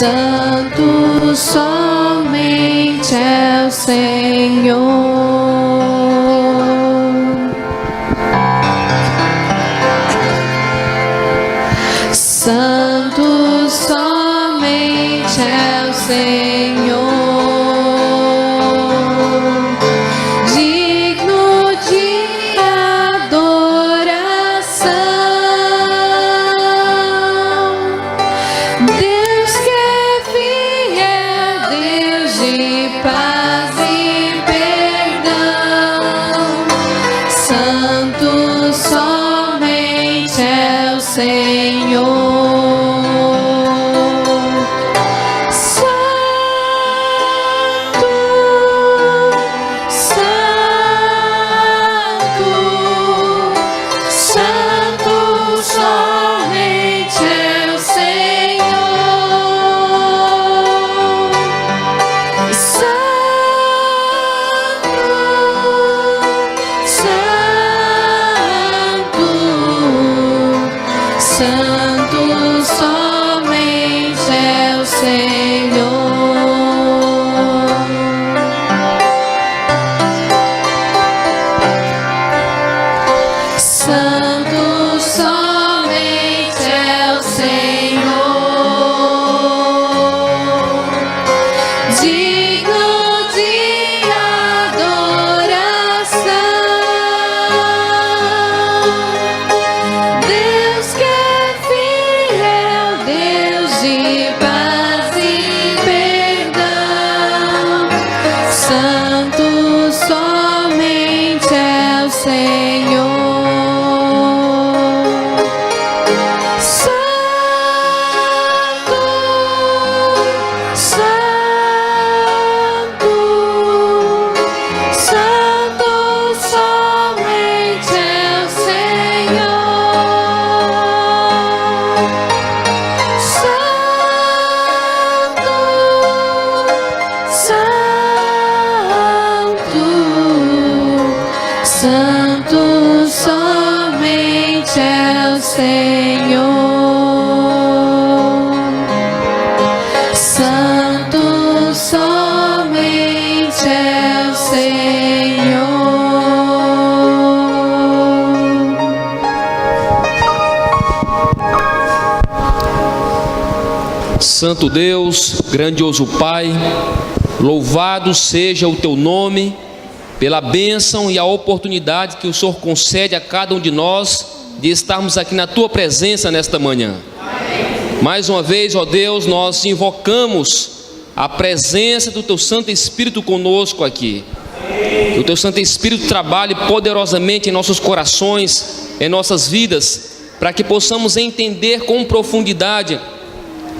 Santo somente é o Senhor. Santo somente é o Senhor. Digno de adoração. Deus que é fiel, Deus de paz e perdão. Santo somente é o Senhor. Santo somente é o Senhor. Santo somente é o Senhor. Digno de adoração. Deus que de paz e perdão. Santo somente é o Senhor. Santo somente é o Senhor. Santo somente é o Senhor. Santo Deus, grandioso Pai, louvado seja o teu nome pela bênção e a oportunidade que o Senhor concede a cada um de nós de estarmos aqui na tua presença nesta manhã. Amém. Mais uma vez, ó Deus, nós invocamos a presença do teu Santo Espírito conosco aqui. Amém. Que o teu Santo Espírito trabalhe poderosamente em nossos corações, em nossas vidas, para que possamos entender com profundidade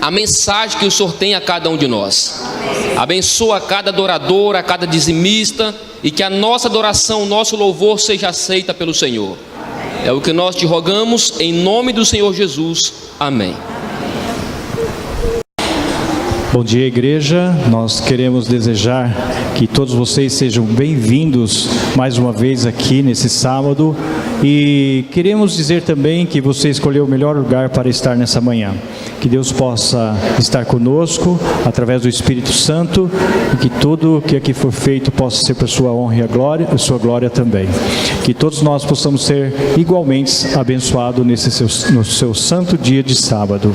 a mensagem que o Senhor tem a cada um de nós. Amém. Abençoa a cada adorador, a cada dizimista, e que a nossa adoração, o nosso louvor seja aceita pelo Senhor. Amém. É o que nós te rogamos em nome do Senhor Jesus. Amém. Bom dia, igreja. Nós queremos desejar que todos vocês sejam bem-vindos mais uma vez aqui nesse sábado, e queremos dizer também que você escolheu o melhor lugar para estar nessa manhã. Que Deus possa estar conosco através do Espírito Santo, e que tudo que aqui for feito possa ser para sua honra e a glória, a sua glória também. Que todos nós possamos ser igualmente abençoados no seu santo dia de sábado.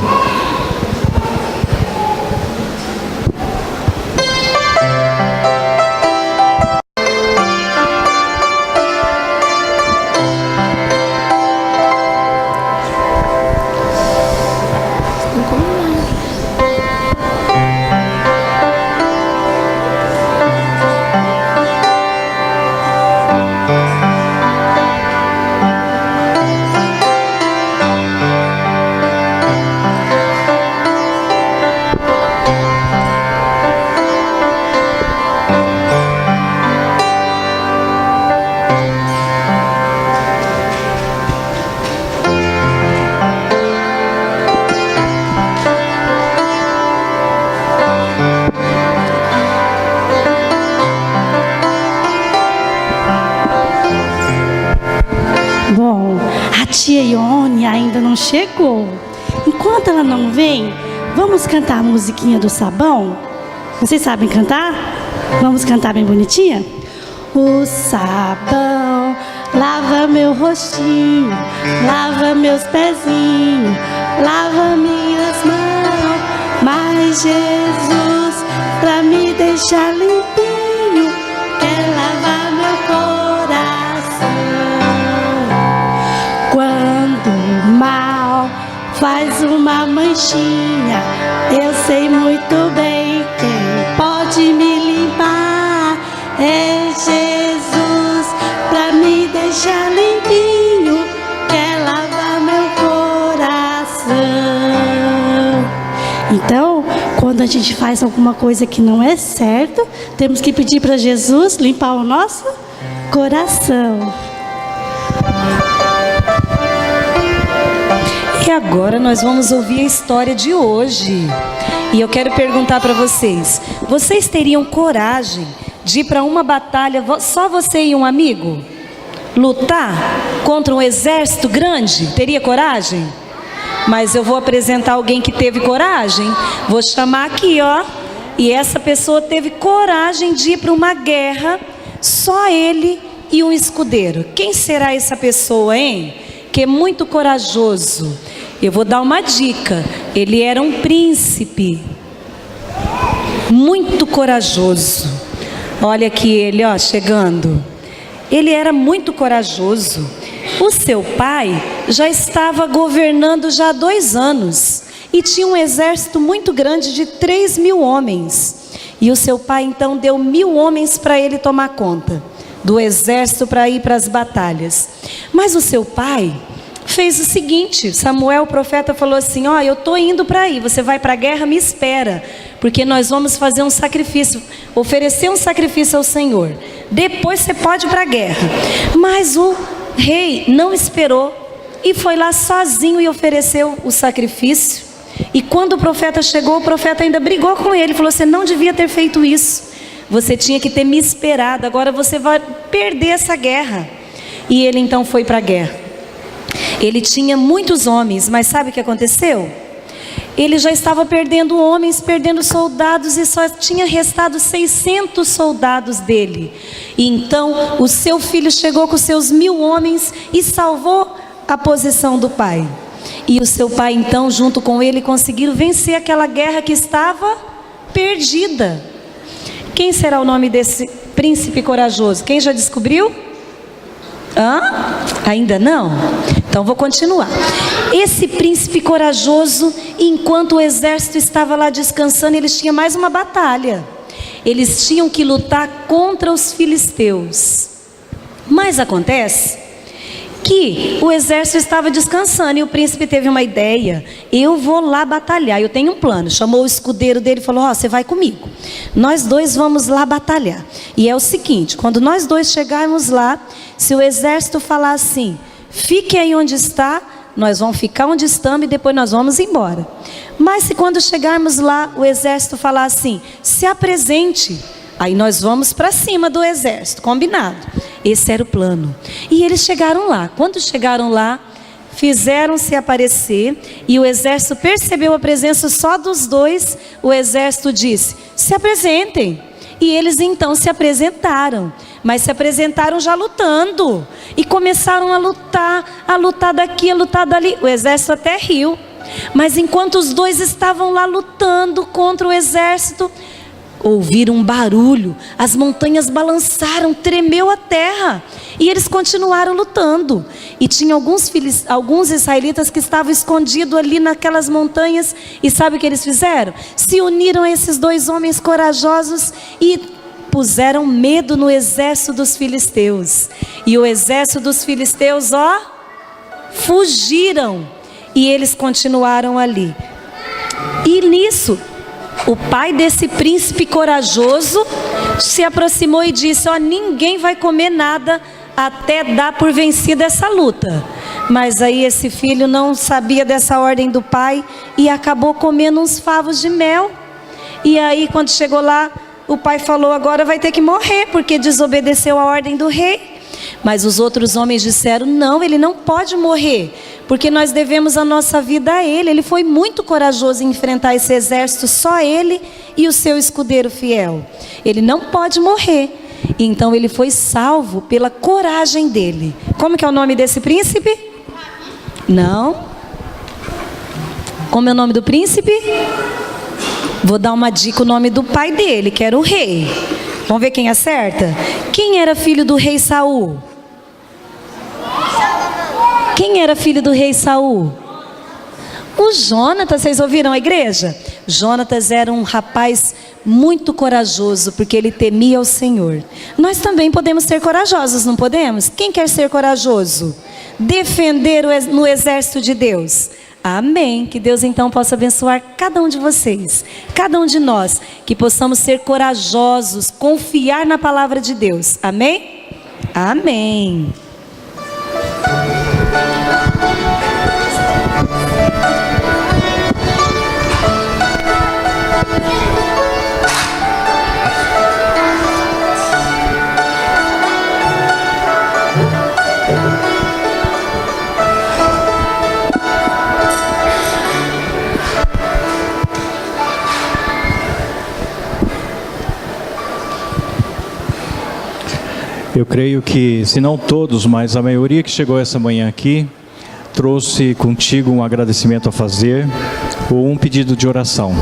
Tia Ione ainda não chegou. Enquanto ela não vem, Vamos cantar a musiquinha do sabão? Vocês sabem cantar? Vamos cantar bem bonitinha? O sabão lava meu rostinho, lava meus pezinhos, lava minhas mãos. Mas Jesus, pra me deixar limpinho, quer lavar meu coração. Quando o mal faz uma manchinha, eu sei muito bem quem pode me limpar. É Jesus, pra me deixar limpinho, quer lavar meu coração. Então, quando a gente faz alguma coisa que não é certo, temos que pedir para Jesus limpar o nosso coração. E agora nós vamos ouvir a história de hoje. E eu quero perguntar para vocês: vocês teriam coragem de ir para uma batalha, só você e um amigo? Lutar contra um exército grande? Teria coragem? Mas eu vou apresentar alguém que teve coragem. Vou chamar aqui, ó. E essa pessoa teve coragem de ir para uma guerra, só ele e um escudeiro. Quem será essa pessoa, hein? Que é muito corajoso. Eu vou dar uma dica. Ele era um príncipe, muito corajoso. Olha aqui ele, ó, chegando. Ele era muito corajoso. O seu pai já estava governando já há 2 anos e tinha um exército muito grande de 3.000 homens. E o seu pai então deu 1.000 homens para ele tomar conta do exército para ir para as batalhas. Mas o seu pai fez o seguinte: Samuel, o profeta, falou assim: ó, eu estou indo para aí, você vai para a guerra, me espera, porque nós vamos fazer um sacrifício, oferecer um sacrifício ao Senhor. Depois você pode ir para a guerra. Mas o rei não esperou e foi lá sozinho e ofereceu o sacrifício. E quando o profeta chegou, o profeta ainda brigou com ele, falou: você não devia ter feito isso, você tinha que ter me esperado, agora você vai perder essa guerra. E ele então foi para a guerra. Ele tinha muitos homens, mas sabe o que aconteceu? Ele já estava perdendo homens, perdendo soldados, e só tinha restado 600 soldados dele. E então o seu filho chegou com seus 1.000 homens e salvou a posição do pai. E o seu pai então, junto com ele, conseguiram vencer aquela guerra que estava perdida. Quem será o nome desse príncipe corajoso? Quem já descobriu? Ainda não? Então vou continuar. Esse príncipe corajoso, enquanto o exército estava lá descansando, eles tinham mais uma batalha. Eles tinham que lutar contra os filisteus. Mas acontece que o exército estava descansando e o príncipe teve uma ideia: eu vou lá batalhar, eu tenho um plano. Chamou o escudeiro dele e falou: ó, você vai comigo, nós dois vamos lá batalhar. E é o seguinte: quando nós dois chegarmos lá, se o exército falar assim, fique aí onde está, nós vamos ficar onde estamos e depois nós vamos embora. Mas se quando chegarmos lá, o exército falar assim, se apresente, aí nós vamos para cima do exército, combinado? Esse era o plano. E eles chegaram lá. Quando chegaram lá, fizeram-se aparecer e o exército percebeu a presença só dos dois. O exército disse: se apresentem. E eles então se apresentaram, mas se apresentaram já lutando e começaram a lutar daqui, a lutar dali. O exército até riu, mas enquanto os dois estavam lá lutando contra o exército, ouviram um barulho, as montanhas balançaram, tremeu a terra, e eles continuaram lutando. E tinha alguns israelitas que estavam escondidos ali naquelas montanhas, e sabe o que eles fizeram? Se uniram a esses dois homens corajosos e puseram medo no exército dos filisteus. E o exército dos filisteus, ó, fugiram, e eles continuaram ali. E nisso, o pai desse príncipe corajoso se aproximou e disse: ó, ninguém vai comer nada até dar por vencida essa luta. Mas aí esse filho não sabia dessa ordem do pai e acabou comendo uns favos de mel. E aí quando chegou lá, o pai falou: agora vai ter que morrer, porque desobedeceu a ordem do rei. Mas os outros homens disseram: não, ele não pode morrer, porque nós devemos a nossa vida a ele. Ele foi muito corajoso em enfrentar esse exército, só ele e o seu escudeiro fiel. Ele não pode morrer. Então ele foi salvo pela coragem dele. Como que é o nome desse príncipe? Não. Como é o nome do príncipe? Vou dar uma dica: o nome do pai dele, que era o rei. Vamos ver quem acerta? Quem era filho do rei Saul? Quem era filho do rei Saul? O Jonatas. Vocês ouviram a igreja? Jonatas era um rapaz muito corajoso, porque ele temia o Senhor. Nós também podemos ser corajosos, não podemos? Quem quer ser corajoso? Defender no exército de Deus. Amém. Que Deus então possa abençoar cada um de vocês, cada um de nós, que possamos ser corajosos, confiar na palavra de Deus. Amém? Amém. Eu creio que, se não todos, mas a maioria que chegou essa manhã aqui, trouxe contigo um agradecimento a fazer ou um pedido de oração.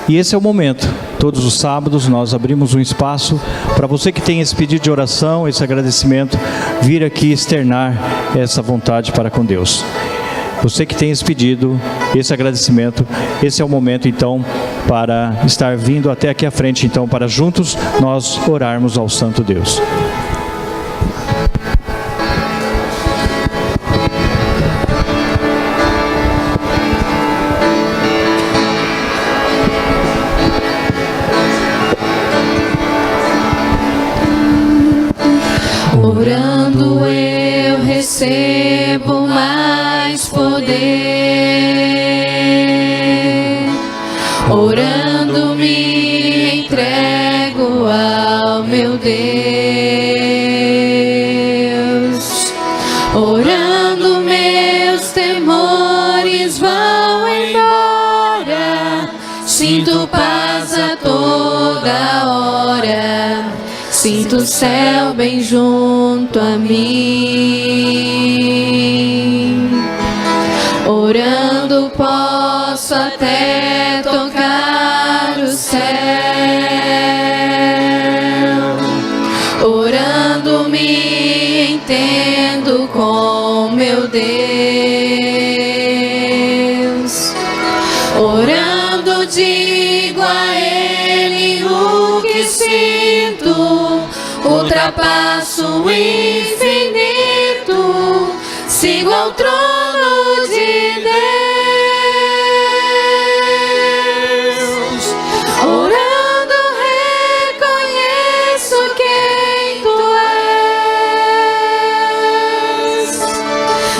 E esse é o momento. Todos os sábados nós abrimos um espaço para você que tem esse pedido de oração, esse agradecimento, vir aqui externar essa vontade para com Deus. Você que tem esse pedido, esse agradecimento, esse é o momento então para estar vindo até aqui à frente, então, para juntos nós orarmos ao Santo Deus. Orando eu recebo mais poder, orando me entrego ao meu Deus, orando meus temores vão embora, sinto paz a toda hora. Sinto o céu bem junto a mim. Orando posso até tocar o céu. Orando me entendo com meu Deus. Orando digo a Ele o que sinto. Ultrapasso o infinito, sigo ao trono de Deus. Orando reconheço quem Tu és.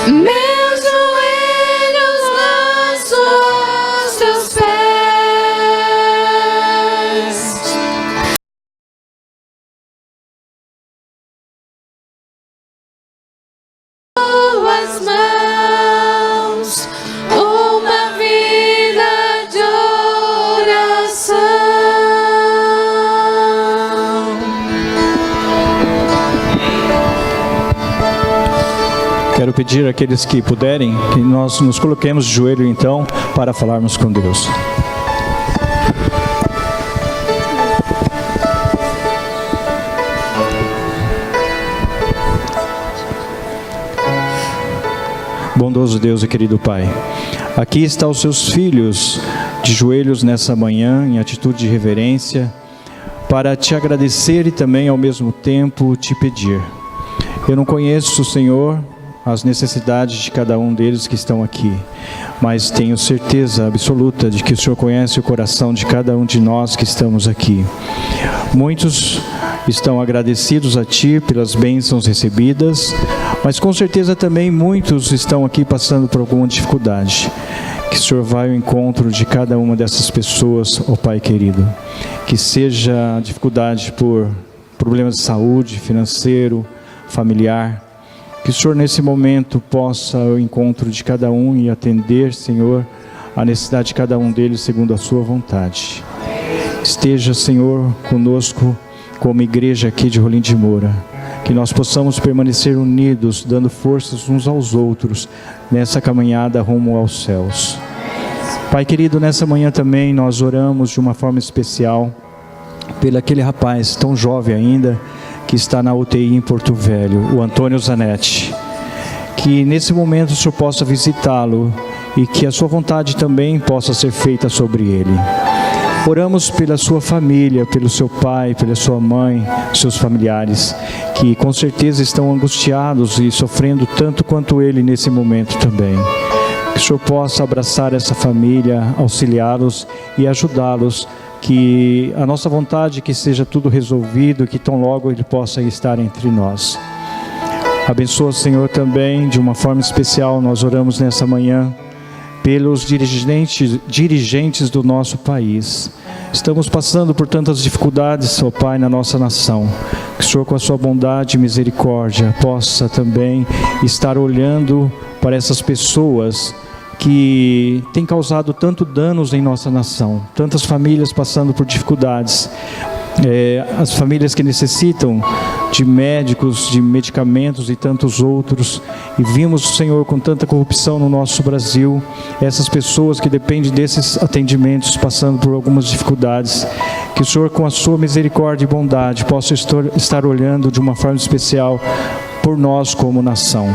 Meus joelhos lanço aos Teus pés. Tuas mãos, uma vida de oração. Quero pedir àqueles que puderem, que nós nos coloquemos de joelho então, para falarmos com Deus. Bondoso Deus e querido Pai, aqui estão os seus filhos de joelhos nessa manhã, em atitude de reverência, para te agradecer e também ao mesmo tempo te pedir. Eu não conheço, Senhor, as necessidades de cada um deles que estão aqui, mas tenho certeza absoluta de que o Senhor conhece o coração de cada um de nós que estamos aqui. Muitos estão agradecidos a Ti pelas bênçãos recebidas, mas com certeza também muitos estão aqui passando por alguma dificuldade. Que o Senhor vá ao encontro de cada uma dessas pessoas, ó Pai querido. Que seja dificuldade por problemas de saúde, financeiro, familiar. Que o Senhor nesse momento possa ao encontro de cada um e atender, Senhor, a necessidade de cada um deles segundo a sua vontade. Esteja, Senhor, conosco como igreja aqui de Rolim de Moura. Que nós possamos permanecer unidos, dando forças uns aos outros nessa caminhada rumo aos céus. Pai querido, nessa manhã também nós oramos de uma forma especial pelo aquele rapaz tão jovem ainda, que está na UTI em Porto Velho, o Antônio Zanetti. Que nesse momento o Senhor possa visitá-lo e que a sua vontade também possa ser feita sobre ele. Oramos pela sua família, pelo seu pai, pela sua mãe, seus familiares, que com certeza estão angustiados e sofrendo tanto quanto ele nesse momento também. Que o Senhor possa abraçar essa família, auxiliá-los e ajudá-los. Que a nossa vontade é que seja tudo resolvido, que tão logo Ele possa estar entre nós. Abençoa, Senhor, também, de uma forma especial, nós oramos nessa manhã, pelos dirigentes do nosso país. Estamos passando por tantas dificuldades, ó Pai, na nossa nação. Que o Senhor, com a sua bondade e misericórdia, possa também estar olhando para essas pessoas que tem causado tanto danos em nossa nação, tantas famílias passando por dificuldades, as famílias que necessitam de médicos, de medicamentos e tantos outros, e vimos, Senhor, com tanta corrupção no nosso Brasil, essas pessoas que dependem desses atendimentos passando por algumas dificuldades. Que o Senhor, com a sua misericórdia e bondade, possa estar olhando de uma forma especial por nós como nação.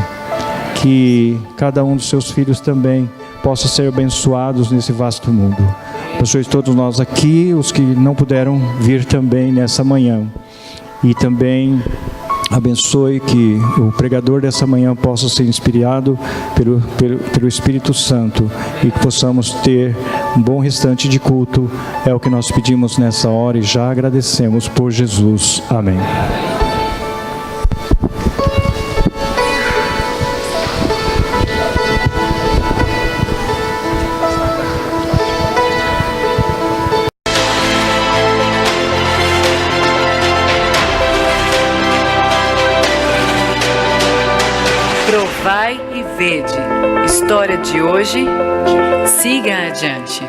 Que cada um dos seus filhos também possa ser abençoados nesse vasto mundo. Abençoe todos nós aqui, os que não puderam vir também nessa manhã. E também abençoe que o pregador dessa manhã possa ser inspirado pelo Espírito Santo e que possamos ter um bom restante de culto. É o que nós pedimos nessa hora e já agradecemos por Jesus. Amém. Provai e vede. História de hoje. Siga adiante.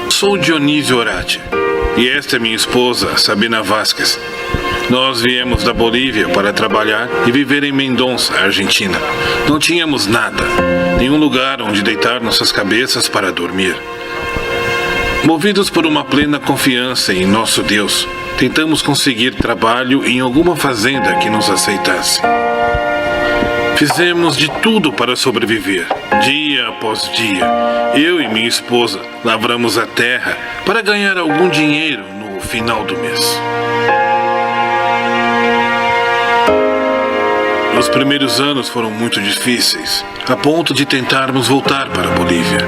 Sou Dionísio Orati e esta é minha esposa, Sabina Vasquez. Nós viemos da Bolívia para trabalhar e viver em Mendonça, Argentina. Não tínhamos nada, nenhum lugar onde deitar nossas cabeças para dormir. Movidos por uma plena confiança em nosso Deus, tentamos conseguir trabalho em alguma fazenda que nos aceitasse. Fizemos de tudo para sobreviver, dia após dia. Eu e minha esposa lavramos a terra para ganhar algum dinheiro no final do mês. Os primeiros anos foram muito difíceis, a ponto de tentarmos voltar para a Bolívia.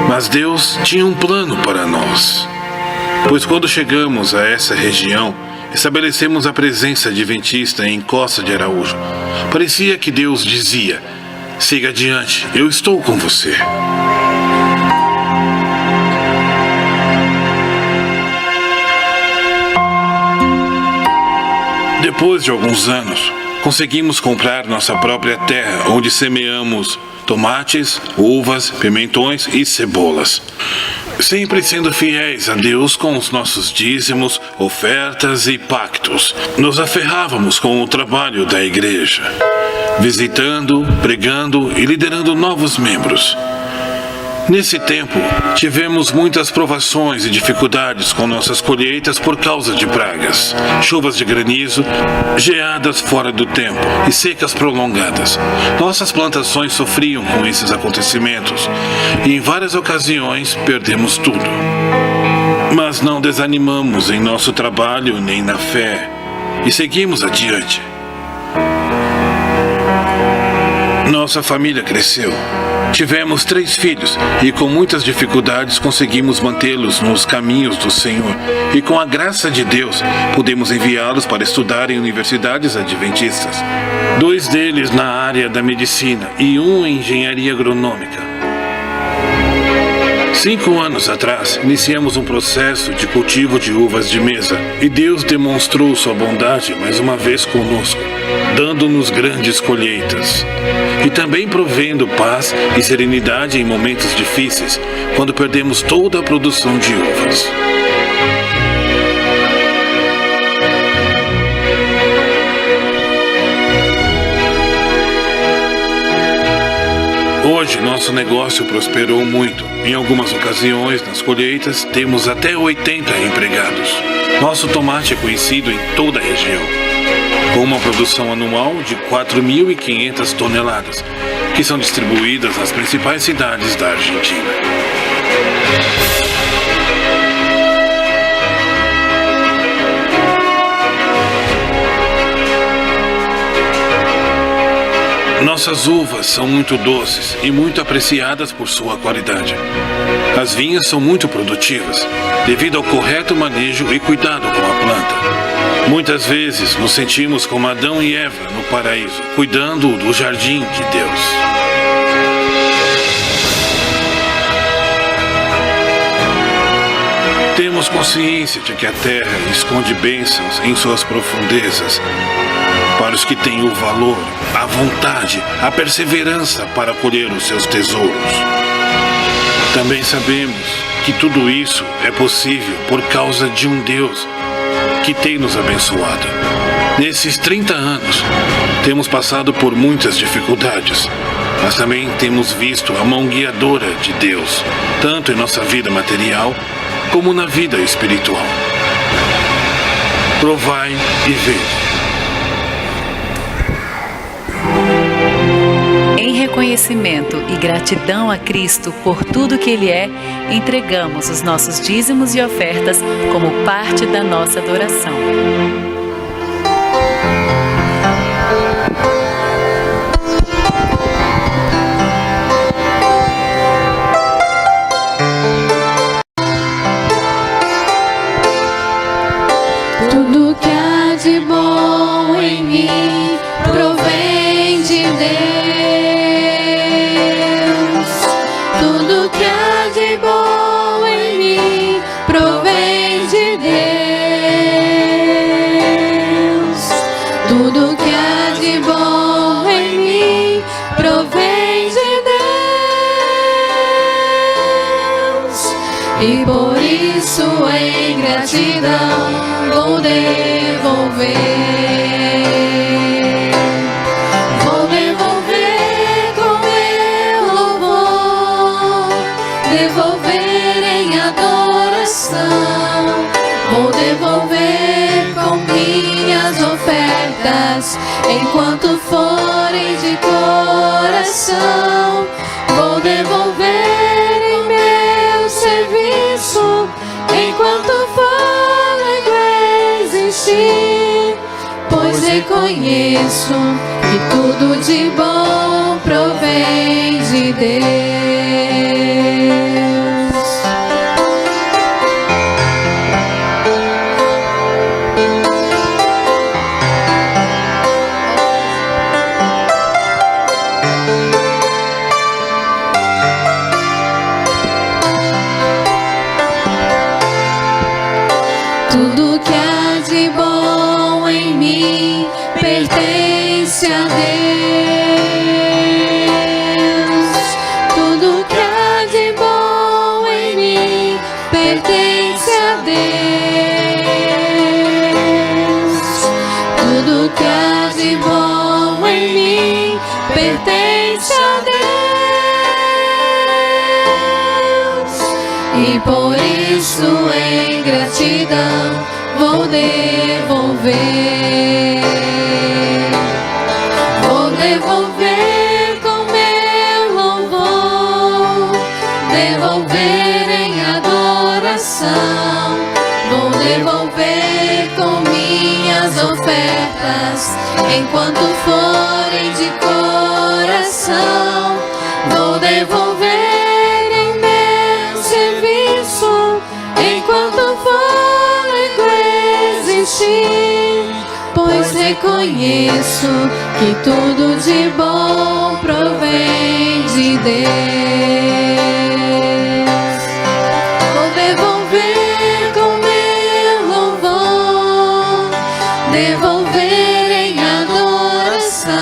Mas Deus tinha um plano para nós. Pois quando chegamos a essa região, estabelecemos a presença adventista em Costa de Araújo. Parecia que Deus dizia: siga adiante, eu estou com você. Depois de alguns anos, conseguimos comprar nossa própria terra, onde semeamos tomates, uvas, pimentões e cebolas. Sempre sendo fiéis a Deus com os nossos dízimos, ofertas e pactos. Nos aferrávamos com o trabalho da igreja, visitando, pregando e liderando novos membros. Nesse tempo, tivemos muitas provações e dificuldades com nossas colheitas por causa de pragas, chuvas de granizo, geadas fora do tempo e secas prolongadas. Nossas plantações sofriam com esses acontecimentos e em várias ocasiões perdemos tudo. Mas não desanimamos em nosso trabalho nem na fé e seguimos adiante. Nossa família cresceu. Tivemos 3 filhos e com muitas dificuldades conseguimos mantê-los nos caminhos do Senhor. E com a graça de Deus, pudemos enviá-los para estudar em universidades adventistas. 2 deles na área da medicina e 1 em engenharia agronômica. 5 anos atrás, iniciamos um processo de cultivo de uvas de mesa e Deus demonstrou sua bondade mais uma vez conosco, dando-nos grandes colheitas e também provendo paz e serenidade em momentos difíceis, quando perdemos toda a produção de uvas. Hoje, nosso negócio prosperou muito. Em algumas ocasiões, nas colheitas, temos até 80 empregados. Nosso tomate é conhecido em toda a região, com uma produção anual de 4.500 toneladas, que são distribuídas nas principais cidades da Argentina. Nossas uvas são muito doces e muito apreciadas por sua qualidade. As vinhas são muito produtivas, devido ao correto manejo e cuidado com a planta. Muitas vezes nos sentimos como Adão e Eva no paraíso, cuidando do jardim de Deus. Temos consciência de que a terra esconde bênçãos em suas profundezas, para os que têm o valor, a vontade, a perseverança para colher os seus tesouros. Também sabemos que tudo isso é possível por causa de um Deus que tem nos abençoado. Nesses 30 anos, temos passado por muitas dificuldades, mas também temos visto a mão guiadora de Deus, tanto em nossa vida material como na vida espiritual. Provai e vede. Em reconhecimento e gratidão a Cristo por tudo que Ele é, entregamos os nossos dízimos e ofertas como parte da nossa adoração. Tudo que há de bom em mim provém de Deus. Tudo que há de bom em mim provém de Deus. Tudo que há de bom em mim provém de Deus. E por isso em gratidão vou devolver. Vou devolver com meu louvor, devolver em adoração. Vou devolver com minhas ofertas, enquanto forem de coração. Vou devolver em meu serviço, enquanto for existir, pois reconheço que tudo de bom provém de Deus. Tudo que há de bom em mim pertence a Deus. Tudo que há de bom em mim pertence a Deus. Tudo que há de bom em mim pertence a Deus. E por isso em gratidão vou devolver. Vou devolver com meu louvor, devolver em adoração. Vou devolver com minhas ofertas, enquanto forem de coração. Vou vou devolver em meu serviço enquanto o fôlego existir, pois reconheço que tudo de bom provém de Deus. Vou devolver com meu louvor, devolver em adoração,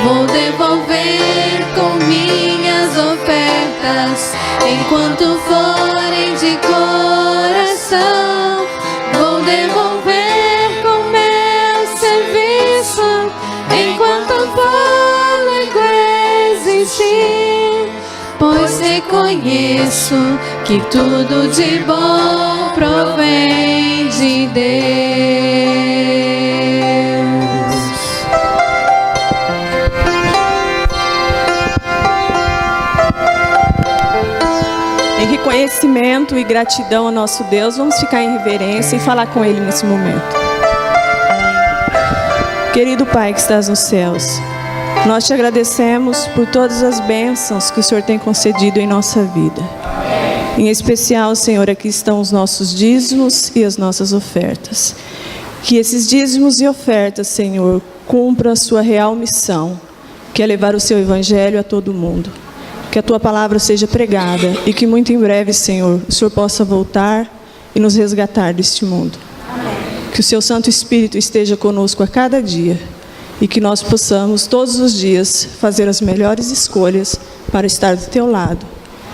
vou devolver com minhas ofertas enquanto forem de coração. Vou devolver com meu serviço enquanto o fôlego existir, pois reconheço que tudo de bom provém de Deus. Em reconhecimento e gratidão ao nosso Deus, vamos ficar em reverência e falar com Ele nesse momento. Querido Pai que estás nos céus, nós te agradecemos por todas as bênçãos que o Senhor tem concedido em nossa vida. Em especial, Senhor, aqui estão os nossos dízimos e as nossas ofertas. Que esses dízimos e ofertas, Senhor, cumpram a sua real missão, que é levar o seu evangelho a todo mundo. Que a tua palavra seja pregada e que muito em breve, Senhor, o Senhor possa voltar e nos resgatar deste mundo. Que o seu Santo Espírito esteja conosco a cada dia e que nós possamos todos os dias fazer as melhores escolhas para estar do teu lado.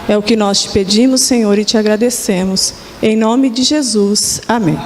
É o que nós te pedimos, Senhor, e te agradecemos. Em nome de Jesus. Amém.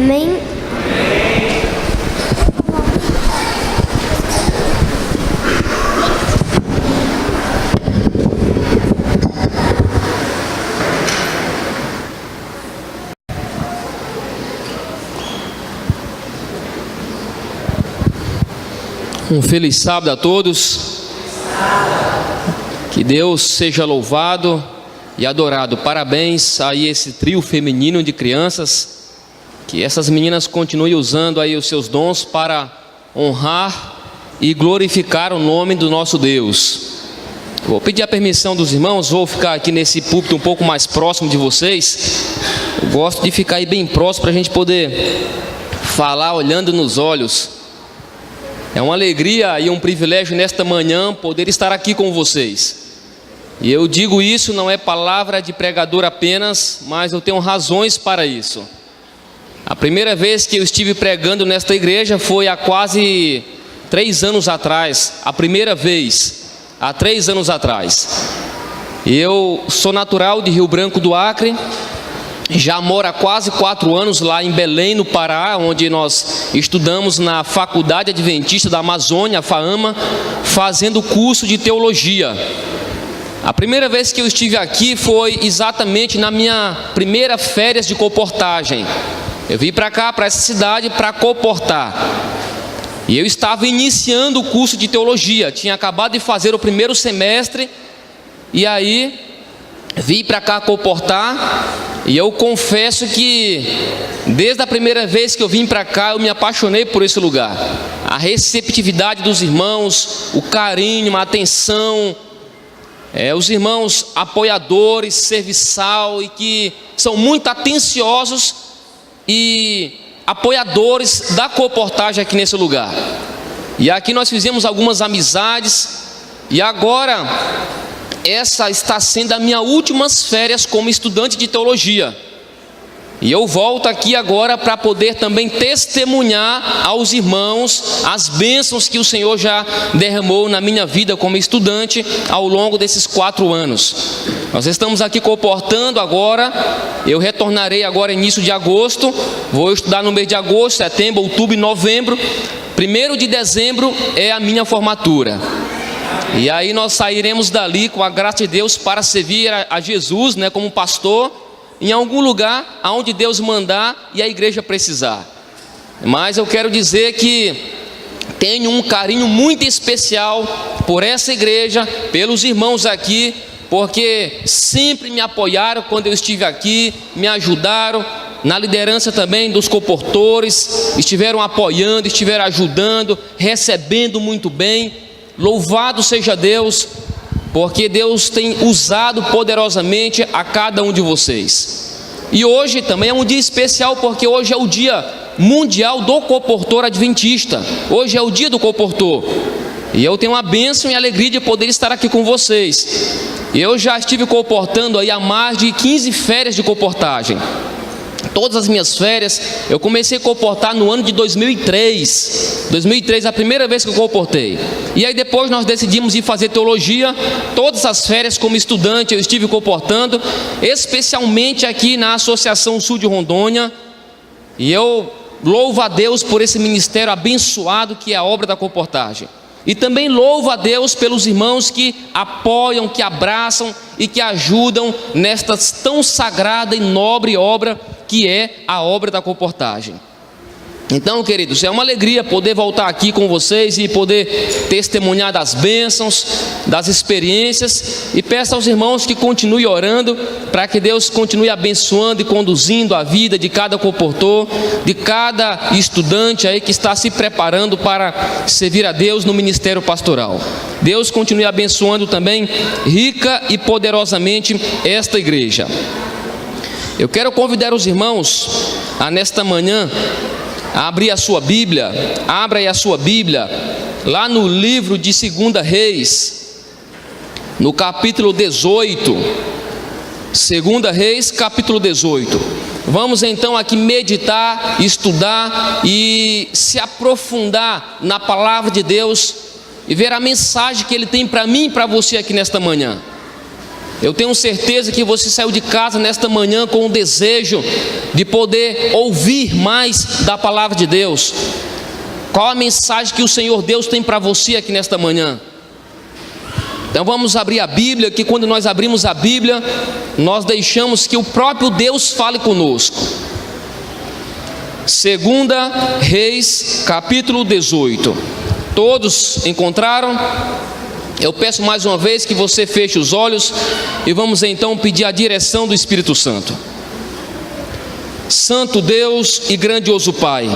Amém. Um feliz sábado a todos. Que Deus seja louvado e adorado. Parabéns aí esse trio feminino de crianças. Que essas meninas continuem usando aí os seus dons para honrar e glorificar o nome do nosso Deus. Vou pedir a permissão dos irmãos, vou ficar aqui nesse púlpito um pouco mais próximo de vocês. Eu gosto de ficar aí bem próximo para a gente poder falar olhando nos olhos. É uma alegria e um privilégio nesta manhã poder estar aqui com vocês. E eu digo isso, não é palavra de pregador apenas, mas eu tenho razões para isso. A primeira vez que eu estive pregando nesta igreja foi há quase 3 anos atrás. A primeira vez, há 3 anos atrás. Eu sou natural de Rio Branco do Acre. Já moro há quase 4 anos lá em Belém, no Pará, onde nós estudamos na Faculdade Adventista da Amazônia, a FAAMA, fazendo curso de teologia. A primeira vez que eu estive aqui foi exatamente na minha primeira férias de comportagem. Eu vim para cá, para essa cidade, para comportar. E eu estava iniciando o curso de teologia, tinha acabado de fazer o primeiro semestre, e aí vim para cá comportar. E eu confesso que desde a primeira vez que eu vim para cá, eu me apaixonei por esse lugar. A receptividade dos irmãos, o carinho, a atenção, os irmãos apoiadores, serviçal, e que são muito atenciosos e apoiadores da comportagem aqui nesse lugar. E aqui nós fizemos algumas amizades, e agora essa está sendo a minha últimas férias como estudante de teologia. E eu volto aqui agora para poder também testemunhar aos irmãos as bênçãos que o Senhor já derramou na minha vida como estudante ao longo desses 4 anos. Nós estamos aqui comportando agora. Eu retornarei agora início de agosto. Vou estudar no mês de agosto, setembro, outubro e novembro. 1º de dezembro é a minha formatura. E aí nós sairemos dali com a graça de Deus para servir a Jesus, como pastor, em algum lugar aonde Deus mandar e a igreja precisar. Mas eu quero dizer que tenho um carinho muito especial por essa igreja, pelos irmãos aqui, porque sempre me apoiaram quando eu estive aqui, me ajudaram na liderança também dos comportores, estiveram apoiando, estiveram ajudando, recebendo muito bem. Louvado seja Deus, porque Deus tem usado poderosamente a cada um de vocês. E hoje também é um dia especial, porque hoje é o dia mundial do comportor adventista. Hoje é o dia do comportor. E eu tenho a bênção e a alegria de poder estar aqui com vocês. Eu já estive comportando aí há mais de 15 férias de comportagem. Todas as minhas férias, eu comecei a comportar no ano de 2003. 2003 é a primeira vez que eu comportei. E aí depois nós decidimos ir fazer teologia. Todas as férias como estudante eu estive comportando, especialmente aqui na Associação Sul de Rondônia. E eu louvo a Deus por esse ministério abençoado que é a obra da comportagem. E também louvo a Deus pelos irmãos que apoiam, que abraçam e que ajudam nesta tão sagrada e nobre obra que é a obra da comportagem. Então, queridos, é uma alegria poder voltar aqui com vocês e poder testemunhar das bênçãos, das experiências, e peço aos irmãos que continuem orando para que Deus continue abençoando e conduzindo a vida de cada comportor, de cada estudante aí que está se preparando para servir a Deus no ministério pastoral. Deus continue abençoando também rica e poderosamente esta igreja. Eu quero convidar os irmãos a nesta manhã a abrir a sua Bíblia. Abra aí a sua Bíblia lá no livro de 2 Reis, no capítulo 18. 2 Reis, capítulo 18. Vamos então aqui meditar, estudar e se aprofundar na palavra de Deus e ver a mensagem que Ele tem para mim e para você aqui nesta manhã. Eu tenho certeza que você saiu de casa nesta manhã com o desejo de poder ouvir mais da palavra de Deus. Qual a mensagem que o Senhor Deus tem para você aqui nesta manhã? Então vamos abrir a Bíblia, que quando nós abrimos a Bíblia, nós deixamos que o próprio Deus fale conosco. 2 Reis, capítulo 18. Todos encontraram? Eu peço mais uma vez que você feche os olhos e vamos então pedir a direção do Espírito Santo. Santo Deus e grandioso Pai,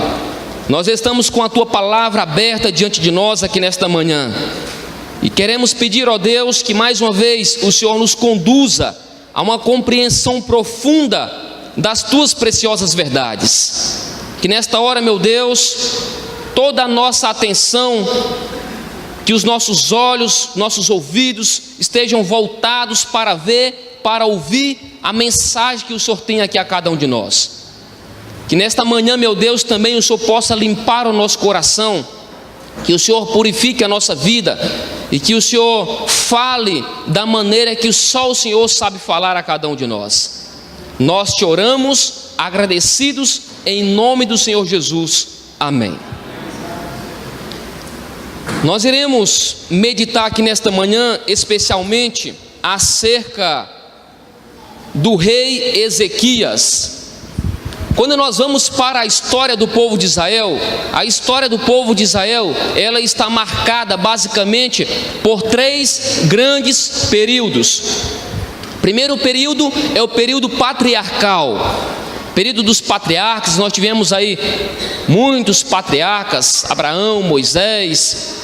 nós estamos com a Tua palavra aberta diante de nós aqui nesta manhã e queremos pedir, ó Deus, que mais uma vez o Senhor nos conduza a uma compreensão profunda das Tuas preciosas verdades. Que nesta hora, meu Deus, toda a nossa atenção, que os nossos olhos, nossos ouvidos estejam voltados para ver, para ouvir a mensagem que o Senhor tem aqui a cada um de nós. Que nesta manhã, meu Deus, também o Senhor possa limpar o nosso coração, que o Senhor purifique a nossa vida e que o Senhor fale da maneira que só o Senhor sabe falar a cada um de nós. Nós te oramos agradecidos em nome do Senhor Jesus. Amém. Nós iremos meditar aqui nesta manhã, especialmente, acerca do rei Ezequias. Quando nós vamos para a história do povo de Israel, a história do povo de Israel, ela está marcada basicamente por 3 grandes períodos. O primeiro período é o período patriarcal. Período dos patriarcas, nós tivemos aí muitos patriarcas, Abraão, Moisés.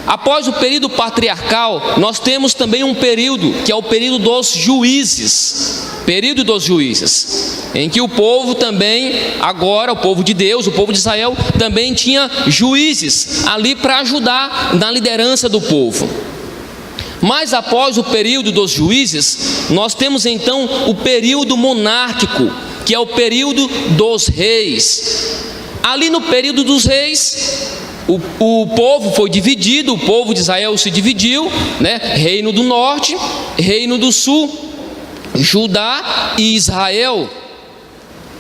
Após o período patriarcal, nós temos também um período, que é o período dos juízes. Período dos juízes, em que o povo também, agora o povo de Deus, o povo de Israel, também tinha juízes ali para ajudar na liderança do povo. Mas após o período dos juízes, nós temos então o período monárquico, que é o período dos reis. Ali no período dos reis, o povo foi dividido, o povo de Israel se dividiu, né? Reino do norte, reino do sul, Judá e Israel.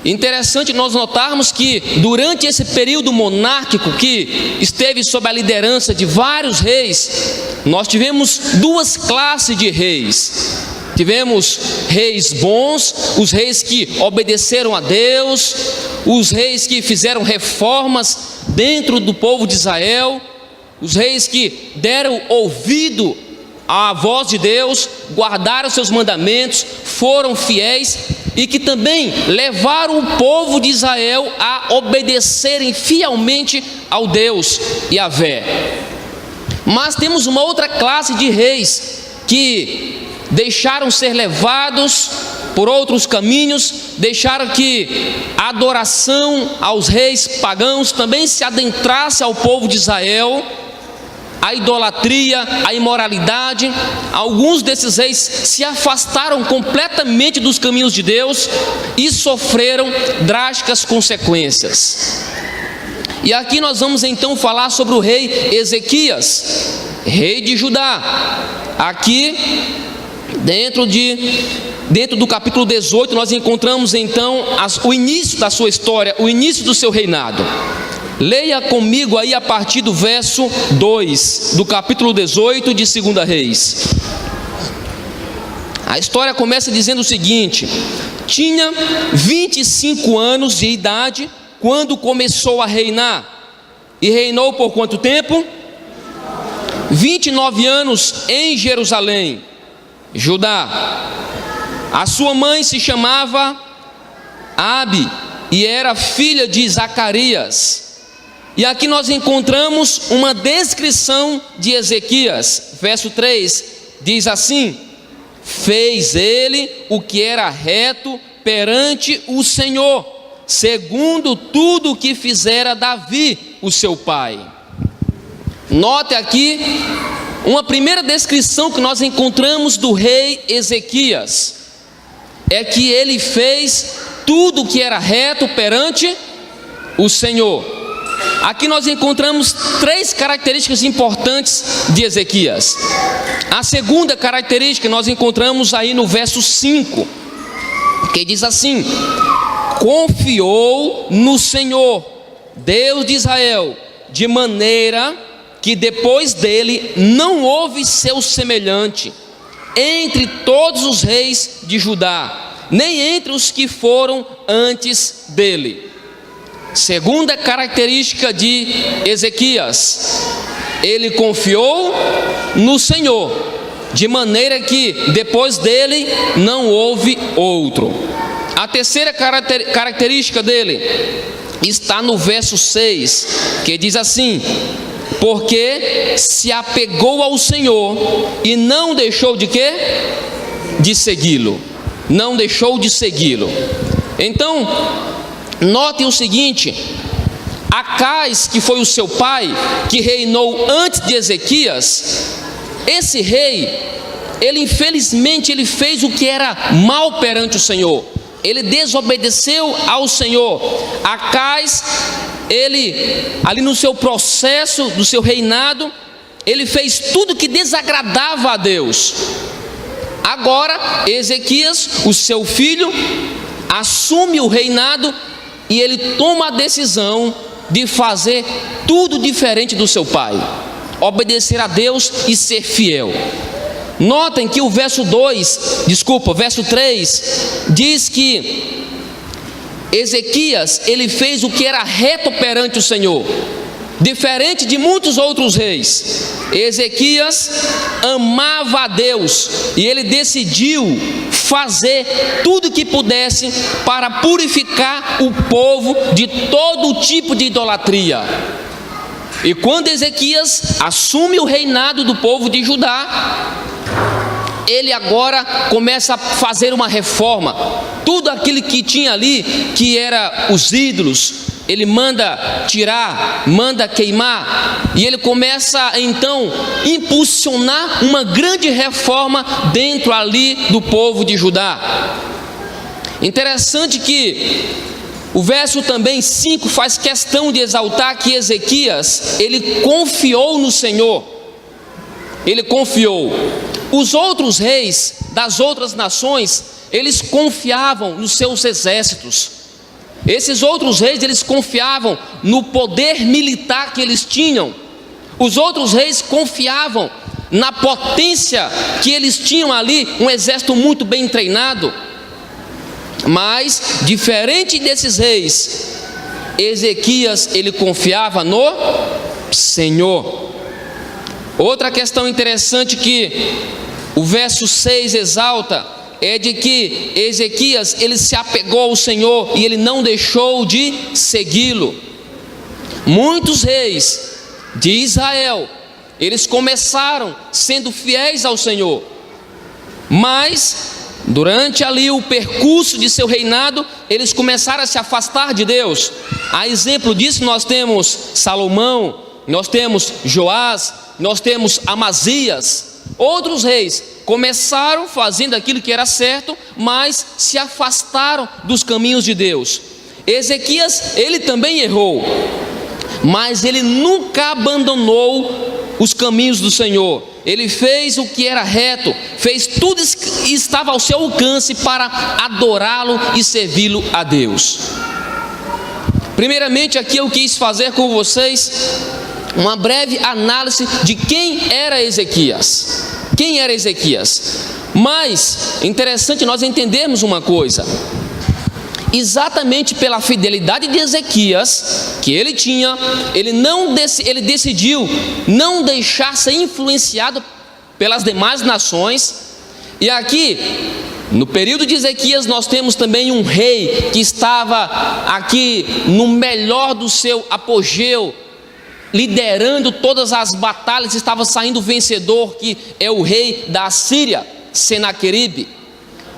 Interessante nós notarmos que durante esse período monárquico que esteve sob a liderança de vários reis, nós tivemos 2 classes de reis. Tivemos reis bons, os reis que obedeceram a Deus, os reis que fizeram reformas dentro do povo de Israel, os reis que deram ouvido à voz de Deus, guardaram seus mandamentos, foram fiéis e que também levaram o povo de Israel a obedecerem fielmente ao Deus Yahvé. Mas temos uma outra classe de reis que deixaram ser levados por outros caminhos, deixaram que a adoração aos reis pagãos também se adentrasse ao povo de Israel, a idolatria, a imoralidade. Alguns desses reis se afastaram completamente dos caminhos de Deus e sofreram drásticas consequências. E aqui nós vamos então falar sobre o rei Ezequias, rei de Judá. Aqui dentro do capítulo 18 nós encontramos então o início da sua história, o início do seu reinado. Leia comigo aí a partir do verso 2 do capítulo 18 de 2 Reis. A história começa dizendo o seguinte: tinha 25 anos de idade quando começou a reinar, e reinou por quanto tempo? 29 anos em Jerusalém, Judá. A sua mãe se chamava Abi e era filha de Zacarias. E aqui nós encontramos uma descrição de Ezequias. Verso 3 diz assim: fez ele o que era reto perante o Senhor, segundo tudo o que fizera Davi, o seu pai. Note aqui uma primeira descrição que nós encontramos do rei Ezequias, é que ele fez tudo o que era reto perante o Senhor. aqui nós encontramos 3 características importantes de Ezequias. A segunda característica nós encontramos aí no verso 5, que diz assim: confiou no Senhor, Deus de Israel, de maneira que depois dele não houve seu semelhante entre todos os reis de Judá, nem entre os que foram antes dele. Segunda característica de Ezequias: ele confiou no Senhor, de maneira que depois dele não houve outro. A terceira característica dele está no verso 6, que diz assim: porque se apegou ao Senhor e não deixou de quê? De segui-lo. Não deixou de segui-lo. Então, notem o seguinte: Acais, que foi o seu pai, que reinou antes de Ezequias, esse rei, ele infelizmente ele fez o que era mal perante o Senhor. Ele desobedeceu ao Senhor. Acais, ele, ali no seu processo, do seu reinado, ele fez tudo que desagradava a Deus. Agora, Ezequias, o seu filho, assume o reinado e ele toma a decisão de fazer tudo diferente do seu pai, obedecer a Deus e ser fiel. Notem que o verso 3 diz que Ezequias, ele fez o que era reto perante o Senhor, diferente de muitos outros reis. Ezequias amava a Deus e ele decidiu fazer tudo que pudesse para purificar o povo de todo tipo de idolatria. E quando Ezequias assume o reinado do povo de Judá, ele agora começa a fazer uma reforma. Tudo aquilo que tinha ali, que era os ídolos, ele manda tirar, manda queimar, e ele começa então a impulsionar uma grande reforma dentro ali do povo de Judá. Interessante que o verso também 5 faz questão de exaltar que Ezequias, ele confiou no Senhor. Ele confiou. Os outros reis das outras nações, eles confiavam nos seus exércitos. Esses outros reis, eles confiavam no poder militar que eles tinham. Os outros reis confiavam na potência que eles tinham ali, um exército muito bem treinado. Mas, diferente desses reis, Ezequias, ele confiava no Senhor. Outra questão interessante que o verso 6 exalta é de que Ezequias, ele se apegou ao Senhor e ele não deixou de segui-lo. Muitos reis de Israel, eles começaram sendo fiéis ao Senhor, mas durante ali o percurso de seu reinado, eles começaram a se afastar de Deus. A exemplo disso nós temos Salomão, nós temos Joás, nós temos Amazias. Outros reis começaram fazendo aquilo que era certo, mas se afastaram dos caminhos de Deus. Ezequias, ele também errou, mas ele nunca abandonou os caminhos do Senhor. Ele fez o que era reto, fez tudo que estava ao seu alcance para adorá-lo e servi-lo a Deus. Primeiramente, aqui eu quis fazer com vocês uma breve análise de quem era Ezequias. Quem era Ezequias? Mas interessante nós entendermos uma coisa: exatamente pela fidelidade de Ezequias que ele tinha, ele decidiu não deixar ser influenciado pelas demais nações. E aqui, no período de Ezequias, nós temos também um rei que estava aqui no melhor do seu apogeu, liderando todas as batalhas, estava saindo vencedor, que é o rei da Assíria, Senaqueribe.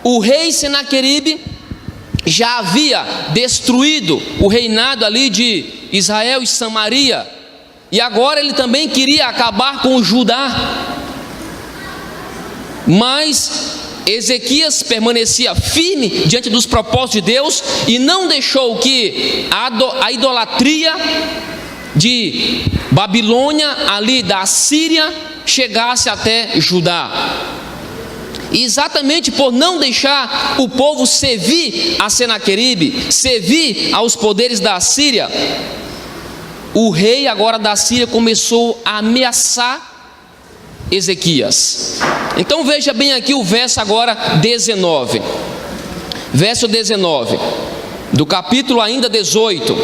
O rei Senaqueribe já havia destruído o reinado ali de Israel e Samaria, e agora ele também queria acabar com o Judá. Mas Ezequias permanecia firme diante dos propósitos de Deus e não deixou que a idolatria de Babilônia, ali da Síria, chegasse até Judá. E exatamente por não deixar o povo servir a Senaqueribe, servir aos poderes da Síria, o rei agora da Síria começou a ameaçar Ezequias. Então veja bem aqui o verso agora 19. Verso 19 do capítulo ainda 18.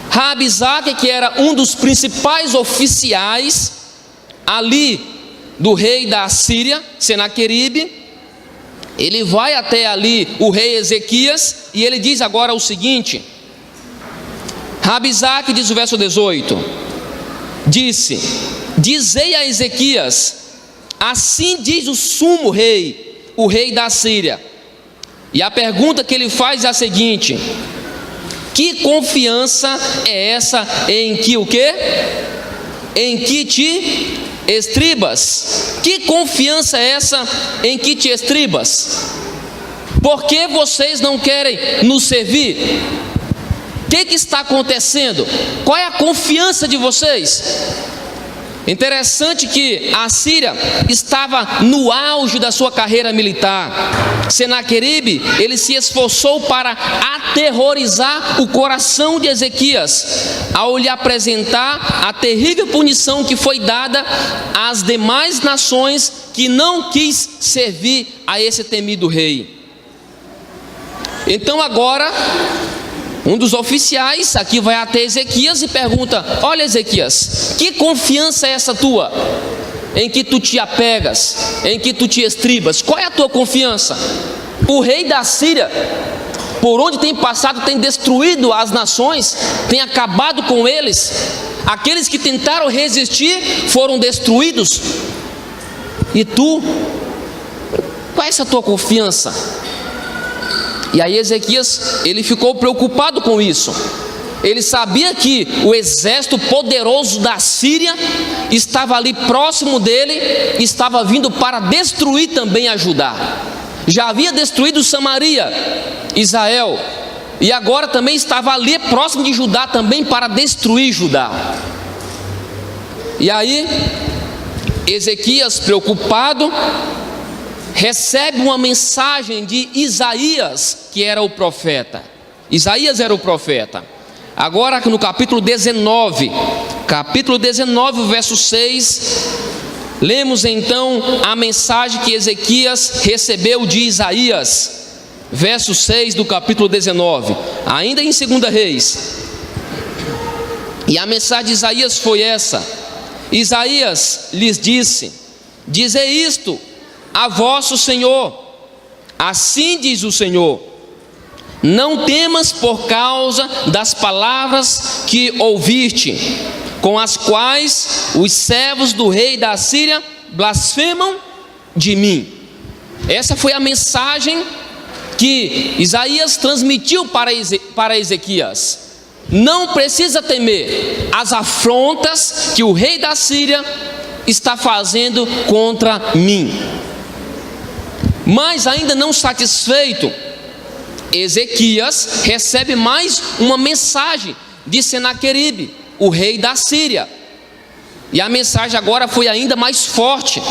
Rabizaque, que era um dos principais oficiais ali do rei da Síria, Senaqueribe, ele vai até ali o rei Ezequias e ele diz agora o seguinte: Rabizaque, diz o verso 18, disse: dizei a Ezequias, assim diz o sumo rei, o rei da Síria. E a pergunta que ele faz é a seguinte: que confiança é essa em que o quê? Em que te estribas? Que confiança é essa em que te estribas? Por que vocês não querem nos servir? O que está acontecendo? Qual é a confiança de vocês? Interessante que a Síria estava no auge da sua carreira militar. Senaqueribe, ele se esforçou para aterrorizar o coração de Ezequias, ao lhe apresentar a terrível punição que foi dada às demais nações que não quis servir a esse temido rei. Então agora, um dos oficiais aqui vai até Ezequias e pergunta: olha, Ezequias, que confiança é essa tua, em que tu te apegas, em que tu te estribas? Qual é a tua confiança? O rei da Síria, por onde tem passado, tem destruído as nações, tem acabado com eles. Aqueles que tentaram resistir foram destruídos. E tu, qual é essa tua confiança? E aí Ezequias, ele ficou preocupado com isso. Ele sabia que o exército poderoso da Síria estava ali próximo dele, estava vindo para destruir também a Judá. Já havia destruído Samaria, Israel, e agora também estava ali próximo de Judá também para destruir Judá. E aí Ezequias, preocupado, recebe uma mensagem de Isaías, que era o profeta. Isaías era o profeta. Agora no capítulo 19, verso 6, lemos então a mensagem que Ezequias recebeu de Isaías, verso 6 do capítulo 19, ainda em 2 Reis. E a mensagem de Isaías foi essa: Isaías lhes disse: dizei isto a vosso Senhor, assim diz o Senhor: não temas por causa das palavras que ouviste, com as quais os servos do rei da Síria blasfemam de mim. Essa foi a mensagem que Isaías transmitiu para Ezequias. Não precisa temer as afrontas que o rei da Síria está fazendo contra mim. Mas ainda não satisfeito, Ezequias recebe mais uma mensagem de Senaqueribe, o rei da Síria. E a mensagem agora foi ainda mais forte,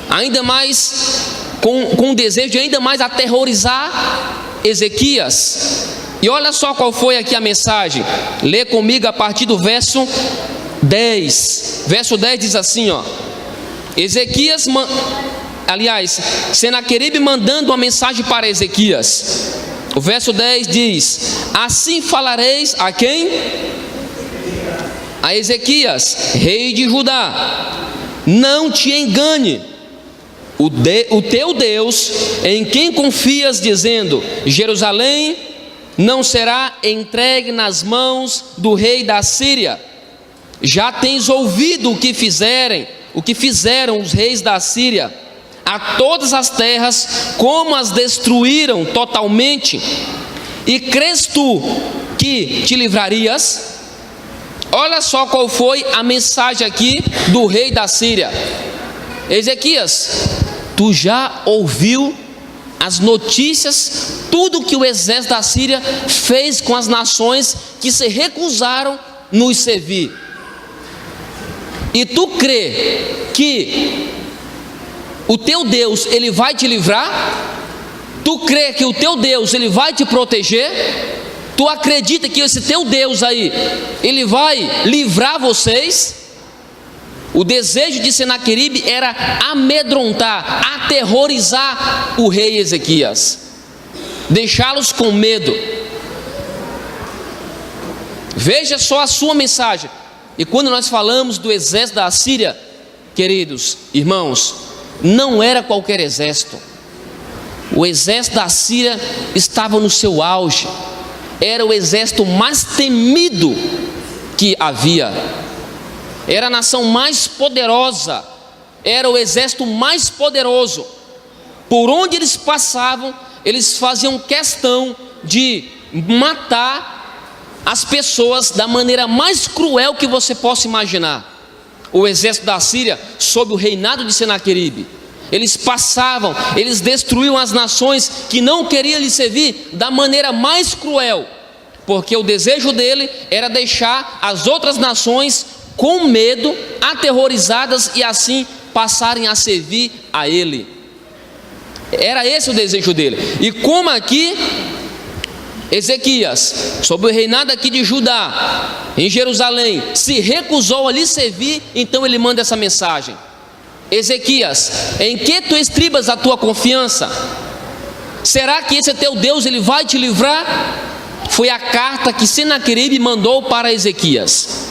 ainda mais com o desejo de ainda mais aterrorizar Ezequias. E olha só qual foi aqui a mensagem. Lê comigo a partir do verso 10. Verso 10 diz assim, ó: Senaqueribe mandando uma mensagem para Ezequias. O verso 10 diz: assim falareis a quem? A Ezequias, rei de Judá: não te engane o teu Deus, em quem confias, dizendo: Jerusalém não será entregue nas mãos do rei da Síria. Já tens ouvido o que fizeram os reis da Síria a todas as terras, como as destruíram totalmente. E crês tu que te livrarias? Olha só qual foi a mensagem aqui do rei da Síria: Ezequias, tu já ouviu as notícias, tudo que o exército da Síria fez com as nações que se recusaram nos servir. E tu crê que o teu Deus, ele vai te livrar? Tu crê que o teu Deus, ele vai te proteger? Tu acredita que esse teu Deus aí, ele vai livrar vocês? O desejo de Senaqueribe era amedrontar, aterrorizar o rei Ezequias, deixá-los com medo. Veja só a sua mensagem. E quando nós falamos do exército da Síria, queridos irmãos, não era qualquer exército. O exército da Síria estava no seu auge. Era o exército mais temido que havia. Era a nação mais poderosa. Era o exército mais poderoso. Por onde eles passavam, eles faziam questão de matar as pessoas da maneira mais cruel que você possa imaginar. O exército da Síria, sob o reinado de Senaqueribe, eles passavam, eles destruíam as nações que não queriam lhe servir da maneira mais cruel, porque o desejo dele era deixar as outras nações com medo, aterrorizadas, e assim passarem a servir a ele. Era esse o desejo dele. E como aqui Ezequias, sob o reinado aqui de Judá, em Jerusalém, se recusou a lhe servir, então ele manda essa mensagem: Ezequias, em que tu estribas a tua confiança? Será que esse teu Deus, ele vai te livrar? Foi a carta que Senaqueribe mandou para Ezequias.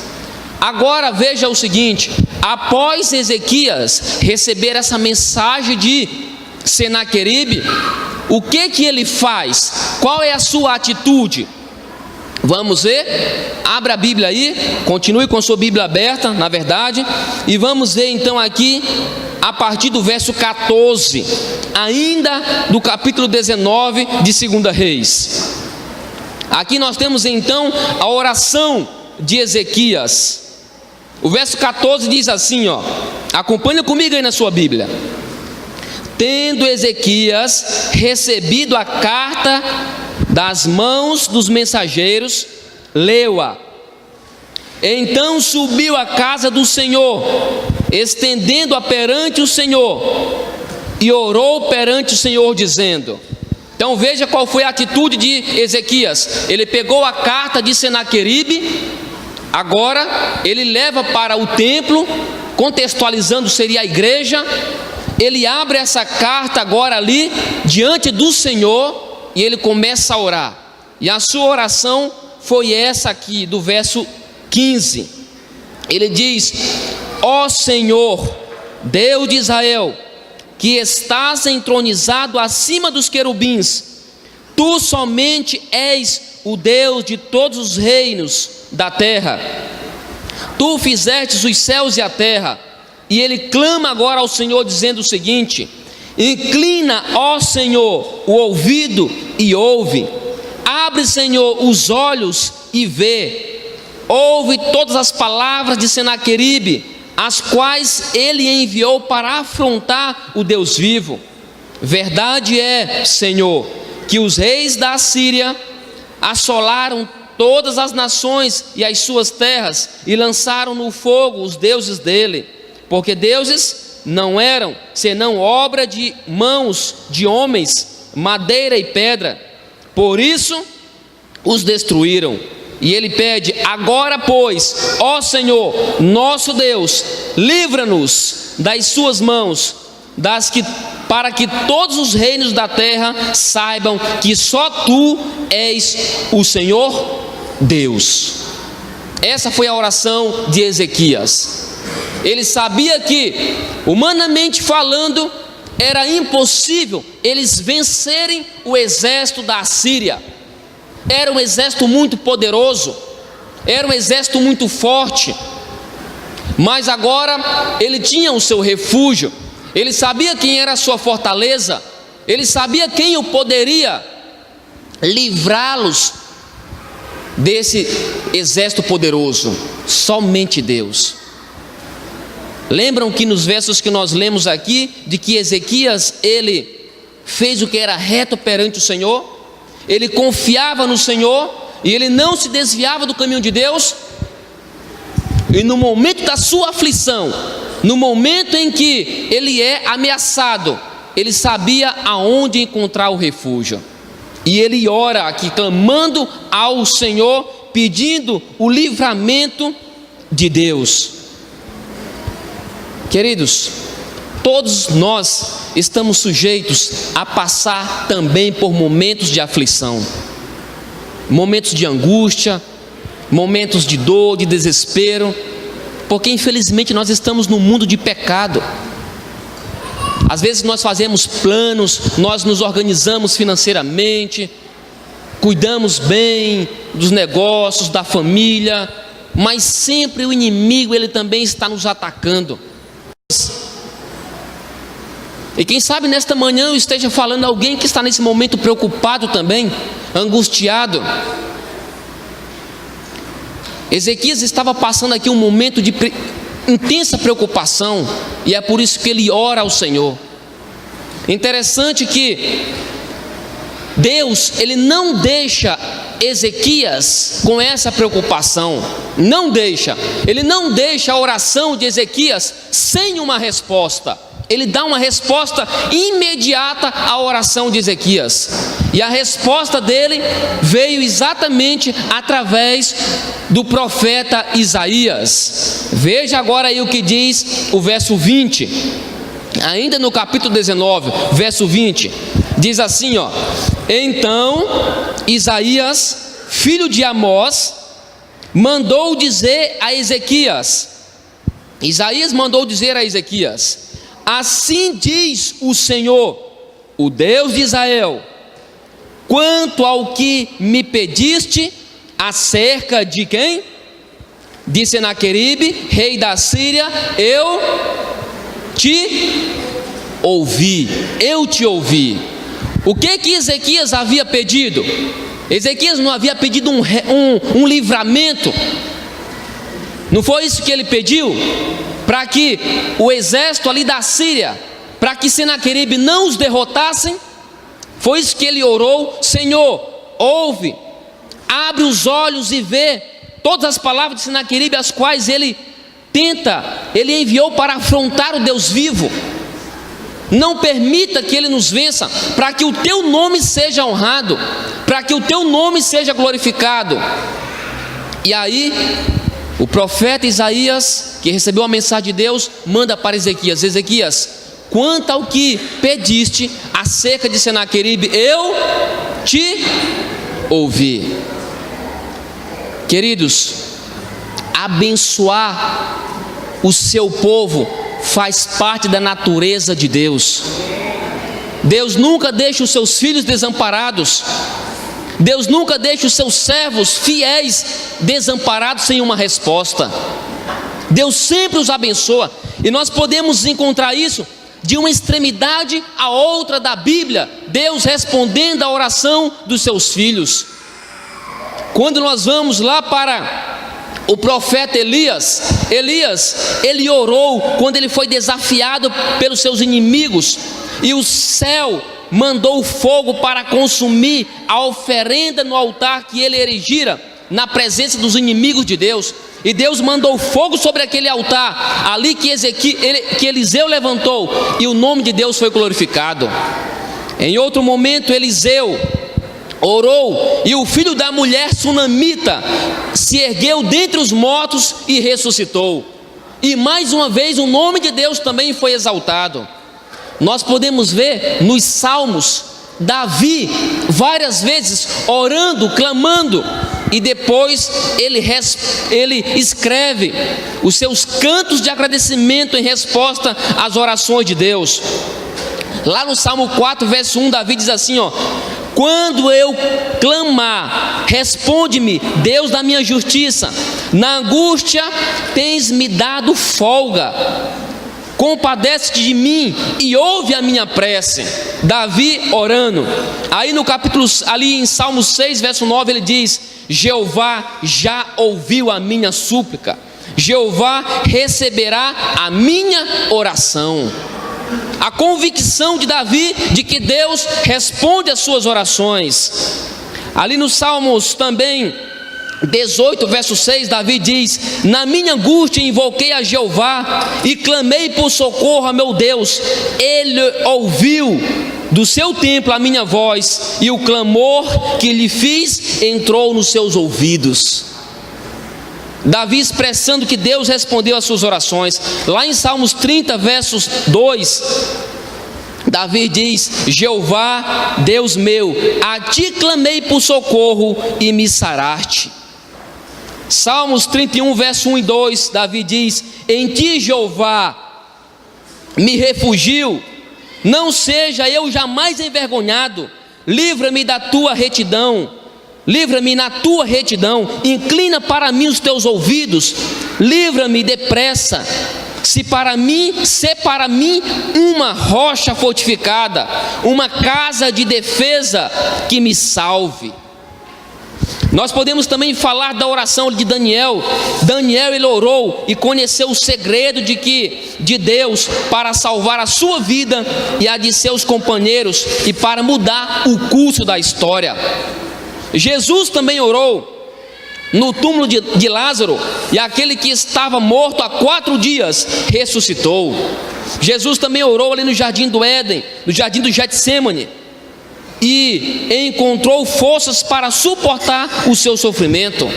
Agora veja o seguinte: após Ezequias receber essa mensagem de Senaqueribe, o que ele faz? Qual é a sua atitude? Vamos ver, abra a Bíblia aí, continue com sua Bíblia aberta, na verdade, e vamos ver então aqui, a partir do verso 14, ainda do capítulo 19 de 2 Reis. Aqui nós temos então a oração de Ezequias. O verso 14 diz assim, ó, acompanha comigo aí na sua Bíblia. Tendo Ezequias recebido a carta das mãos dos mensageiros, leu-a. Então subiu à casa do Senhor, estendendo-a perante o Senhor, e orou perante o Senhor, dizendo... Então veja qual foi a atitude de Ezequias. Ele pegou a carta de Senaqueribe, agora ele leva para o templo, contextualizando seria a igreja. Ele abre essa carta agora ali, diante do Senhor, e ele começa a orar. E a sua oração foi essa aqui, do verso 15. Ele diz: ó Senhor, Deus de Israel, que estás entronizado acima dos querubins, tu somente és o Deus de todos os reinos da terra. Tu fizestes os céus e a terra. E ele clama agora ao Senhor, dizendo o seguinte: inclina, ó Senhor, o ouvido e ouve. Abre, Senhor, os olhos e vê. Ouve todas as palavras de Senaqueribe, as quais ele enviou para afrontar o Deus vivo. Verdade é, Senhor, que os reis da Síria assolaram todas as nações e as suas terras, e lançaram no fogo os deuses dele, porque deuses não eram senão obra de mãos de homens, madeira e pedra. Por isso os destruíram. E ele pede: agora pois, ó Senhor, nosso Deus, livra-nos das suas mãos, para que todos os reinos da terra saibam que só tu és o Senhor Deus. Essa foi a oração de Ezequias. Ele sabia que, humanamente falando, era impossível eles vencerem o exército da Síria. Era um exército muito poderoso, era um exército muito forte, mas agora ele tinha o seu refúgio. Ele sabia quem era a sua fortaleza, ele sabia quem o poderia livrá-los desse exército poderoso. Somente Deus. Lembram que nos versos que nós lemos aqui, de que Ezequias, ele fez o que era reto perante o Senhor, ele confiava no Senhor e ele não se desviava do caminho de Deus. E no momento da sua aflição, no momento em que ele é ameaçado, ele sabia aonde encontrar o refúgio. E ele ora aqui, clamando ao Senhor, pedindo o livramento de Deus. Queridos, todos nós estamos sujeitos a passar também por momentos de aflição, momentos de angústia, momentos de dor, de desespero, porque infelizmente nós estamos num mundo de pecado. Às vezes nós fazemos planos, nós nos organizamos financeiramente, cuidamos bem dos negócios, da família, mas sempre o inimigo, ele também está nos atacando. E quem sabe nesta manhã eu esteja falando a alguém que está nesse momento preocupado também, angustiado. Ezequias estava passando aqui um momento de intensa preocupação, e é por isso que ele ora ao Senhor. Interessante que Deus, ele não deixa Ezequias com essa preocupação, ele não deixa a oração de Ezequias sem uma resposta. Ele dá uma resposta imediata à oração de Ezequias, e a resposta dele veio exatamente através do profeta Isaías. Veja agora aí o que diz o verso 20, ainda no capítulo 19, verso 20, diz assim, ó: então Isaías, filho de Amós, mandou dizer a Ezequias, assim diz o Senhor, o Deus de Israel, quanto ao que me pediste acerca de quem? De Senaqueribe, rei da Síria, eu te ouvi. O que Ezequias havia pedido? Ezequias não havia pedido um livramento. Não foi isso que ele pediu? Para que o exército ali da Síria, para que Senaqueribe não os derrotassem? Foi isso que ele orou: Senhor, ouve, abre os olhos e vê todas as palavras de Senaqueribe, as quais ele enviou para afrontar o Deus vivo. Não permita que ele nos vença, para que o teu nome seja honrado, para que o teu nome seja glorificado. E aí, o profeta Isaías, que recebeu a mensagem de Deus, manda para Ezequias: Ezequias, quanto ao que pediste acerca de Senaqueribe, eu te ouvi. Queridos, abençoar o seu povo faz parte da natureza de Deus. Deus nunca deixa os seus filhos desamparados. Deus nunca deixa os seus servos fiéis desamparados sem uma resposta. Deus sempre os abençoa, e nós podemos encontrar isso de uma extremidade a outra da Bíblia, Deus respondendo à oração dos seus filhos. Quando nós vamos lá para o profeta Elias, ele orou quando ele foi desafiado pelos seus inimigos, e o céu mandou fogo para consumir a oferenda no altar que ele erigira na presença dos inimigos de Deus. E Deus mandou fogo sobre aquele altar ali que Eliseu levantou, e o nome de Deus foi glorificado. Em outro momento, Eliseu orou, e o filho da mulher sunamita se ergueu dentre os mortos e ressuscitou. E mais uma vez o nome de Deus também foi exaltado. Nós podemos ver nos Salmos Davi várias vezes orando, clamando, e depois ele escreve os seus cantos de agradecimento em resposta às orações de Deus. Lá no Salmo 4, verso 1, Davi diz assim, ó: quando eu clamar, responde-me, Deus da minha justiça, na angústia tens me dado folga, compadece-te de mim e ouve a minha prece. Davi orando. Aí no capítulo, ali em Salmo 6, verso 9, ele diz: Jeová já ouviu a minha súplica, Jeová receberá a minha oração. A convicção de Davi de que Deus responde às suas orações. Ali nos Salmos também 18, verso 6, Davi diz: na minha angústia invoquei a Jeová e clamei por socorro a meu Deus. Ele ouviu do seu templo a minha voz, e o clamor que lhe fiz entrou nos seus ouvidos. Davi expressando que Deus respondeu às suas orações. Lá em Salmos 30, versos 2, Davi diz: Jeová, Deus meu, a ti clamei por socorro e me saraste. Salmos 31, verso 1 e 2, Davi diz: em ti, Jeová, me refugio, não seja eu jamais envergonhado, livra-me da tua retidão. Livra-me na tua retidão, inclina para mim os teus ouvidos, livra-me depressa. Se para mim uma rocha fortificada, uma casa de defesa que me salve. Nós podemos também falar da oração de Daniel. Daniel, ele orou e conheceu o segredo de Deus para salvar a sua vida e a de seus companheiros e para mudar o curso da história. Jesus também orou no túmulo de Lázaro, e aquele que estava morto há 4 dias ressuscitou. Jesus também orou ali no jardim do Éden, no jardim do Getsêmani, e encontrou forças para suportar o seu sofrimento.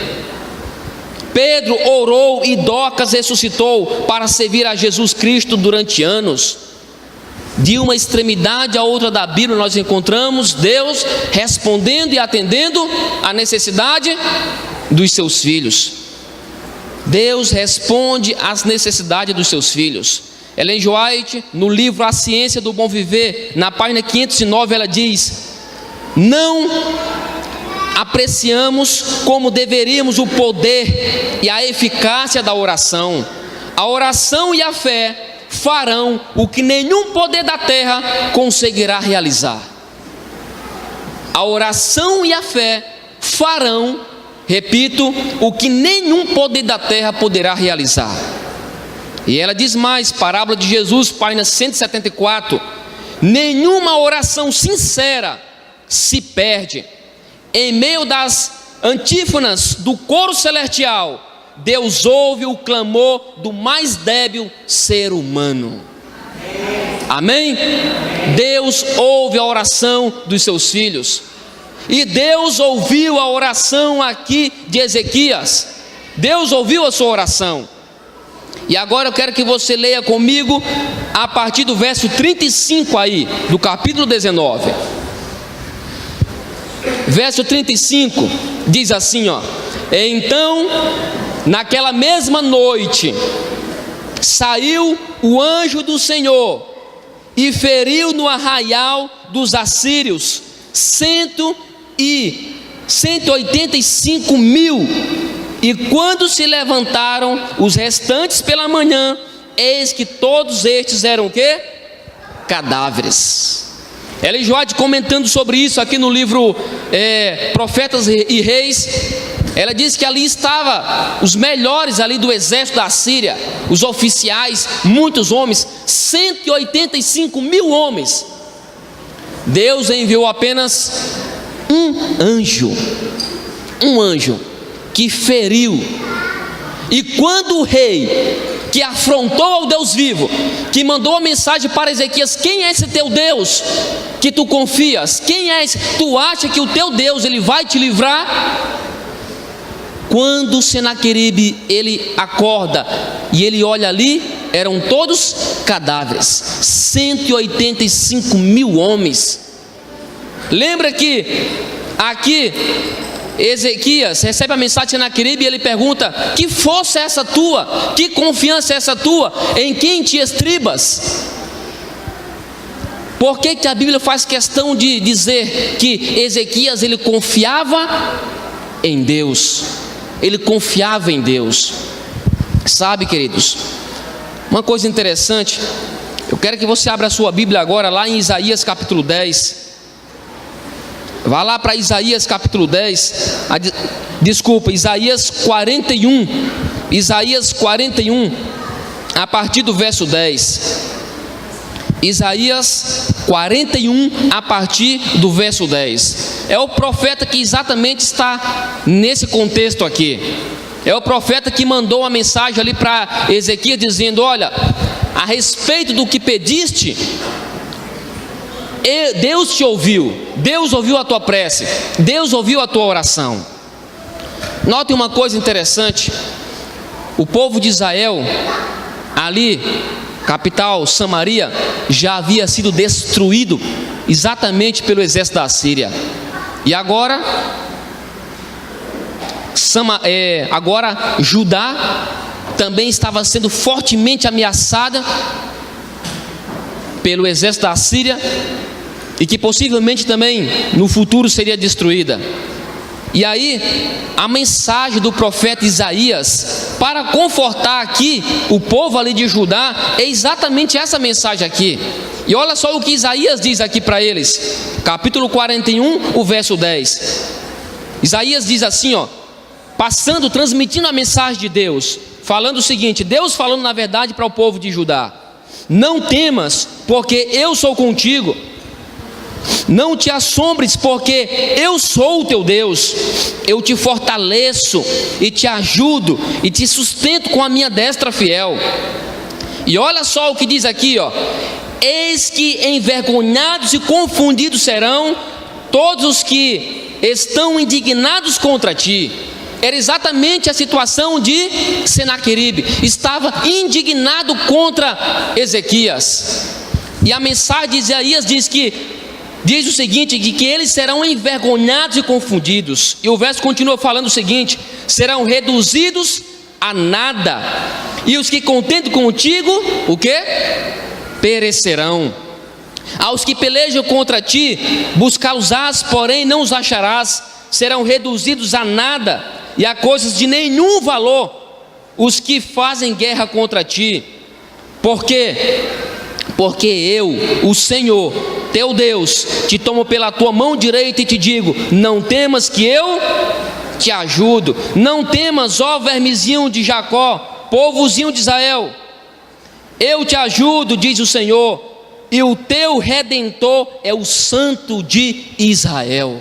Pedro orou e Dorcas ressuscitou para servir a Jesus Cristo durante anos. De uma extremidade à outra da Bíblia nós encontramos Deus respondendo e atendendo à necessidade dos seus filhos. Deus responde às necessidades dos seus filhos. Ellen G. White, no livro A Ciência do Bom Viver, na página 509, ela diz: não apreciamos como deveríamos o poder e a eficácia da oração. A oração e a fé farão o que nenhum poder da terra conseguirá realizar. A oração e a fé farão, repito, o que nenhum poder da terra poderá realizar. E ela diz mais, parábola de Jesus, página 174: nenhuma oração sincera se perde. Em meio das antífonas do coro celestial, Deus ouve o clamor do mais débil ser humano. Amém? Deus ouve a oração dos seus filhos. E Deus ouviu a oração aqui de Ezequias. Deus ouviu a sua oração. E agora eu quero que você leia comigo a partir do verso 35 aí, do capítulo 19. Verso 35 diz assim, ó: então, naquela mesma noite, saiu o anjo do Senhor e feriu no arraial dos assírios 185 mil. E quando se levantaram os restantes pela manhã, eis que todos estes eram o quê? Cadáveres. Ellen G. White, comentando sobre isso aqui no livro Profetas e Reis, ela diz que ali estava os melhores ali do exército da Síria, os oficiais, muitos homens, 185 mil homens. Deus enviou apenas um anjo que feriu. E quando o rei, que afrontou ao Deus vivo, que mandou a mensagem para Ezequias: quem é esse teu Deus que tu confias? Quem és? Tu acha que o teu Deus ele vai te livrar? Quando Senaqueribe ele acorda e ele olha ali, eram todos cadáveres, 185 mil homens. Lembra que aqui Ezequias recebe a mensagem de Senaqueribe e ele pergunta: que força é essa tua? Que confiança é essa tua? Em quem te estribas? Por que a Bíblia faz questão de dizer que Ezequias ele confiava em Deus? Ele confiava em Deus. Sabe, queridos, uma coisa interessante, eu quero que você abra a sua Bíblia agora lá em Isaías capítulo 10. Vá lá para Isaías capítulo 10, Isaías 41, Isaías 41, a partir do verso 10. Isaías 41, a partir do verso 10. É o profeta que exatamente está nesse contexto aqui. É o profeta que mandou uma mensagem ali para Ezequias dizendo: olha, a respeito do que pediste, Deus te ouviu, Deus ouviu a tua prece, Deus ouviu a tua oração. Notem uma coisa interessante: o povo de Israel, ali, capital Samaria, já havia sido destruído exatamente pelo exército da Síria. E agora Judá também estava sendo fortemente ameaçada pelo exército da Síria, e que possivelmente também no futuro seria destruída. E aí, a mensagem do profeta Isaías, para confortar aqui o povo ali de Judá, é exatamente essa mensagem aqui. E olha só o que Isaías diz aqui para eles, capítulo 41, o verso 10. Isaías diz assim, ó, transmitindo a mensagem de Deus, falando o seguinte: Deus falando na verdade para o povo de Judá: não temas, porque eu sou contigo. Não te assombres, porque eu sou o teu Deus. Eu te fortaleço e te ajudo e te sustento com a minha destra fiel. E olha só o que diz aqui, ó: eis que envergonhados e confundidos serão todos os que estão indignados contra ti. Era exatamente a situação de Senaqueribe, estava indignado contra Ezequias. E a mensagem de Isaías diz o seguinte: de que eles serão envergonhados e confundidos. E o verso continua falando o seguinte: serão reduzidos a nada, e os que contendem contigo, o que? Perecerão. Aos que pelejam contra ti, buscá-los-ás, porém não os acharás. Serão reduzidos a nada e a coisas de nenhum valor os que fazem guerra contra ti. Por quê? Porque eu, o Senhor, teu Deus, te tomo pela tua mão direita e te digo: não temas, que eu te ajudo. Não temas, ó vermezinho de Jacó, povozinho de Israel. Eu te ajudo, diz o Senhor, e o teu Redentor é o Santo de Israel.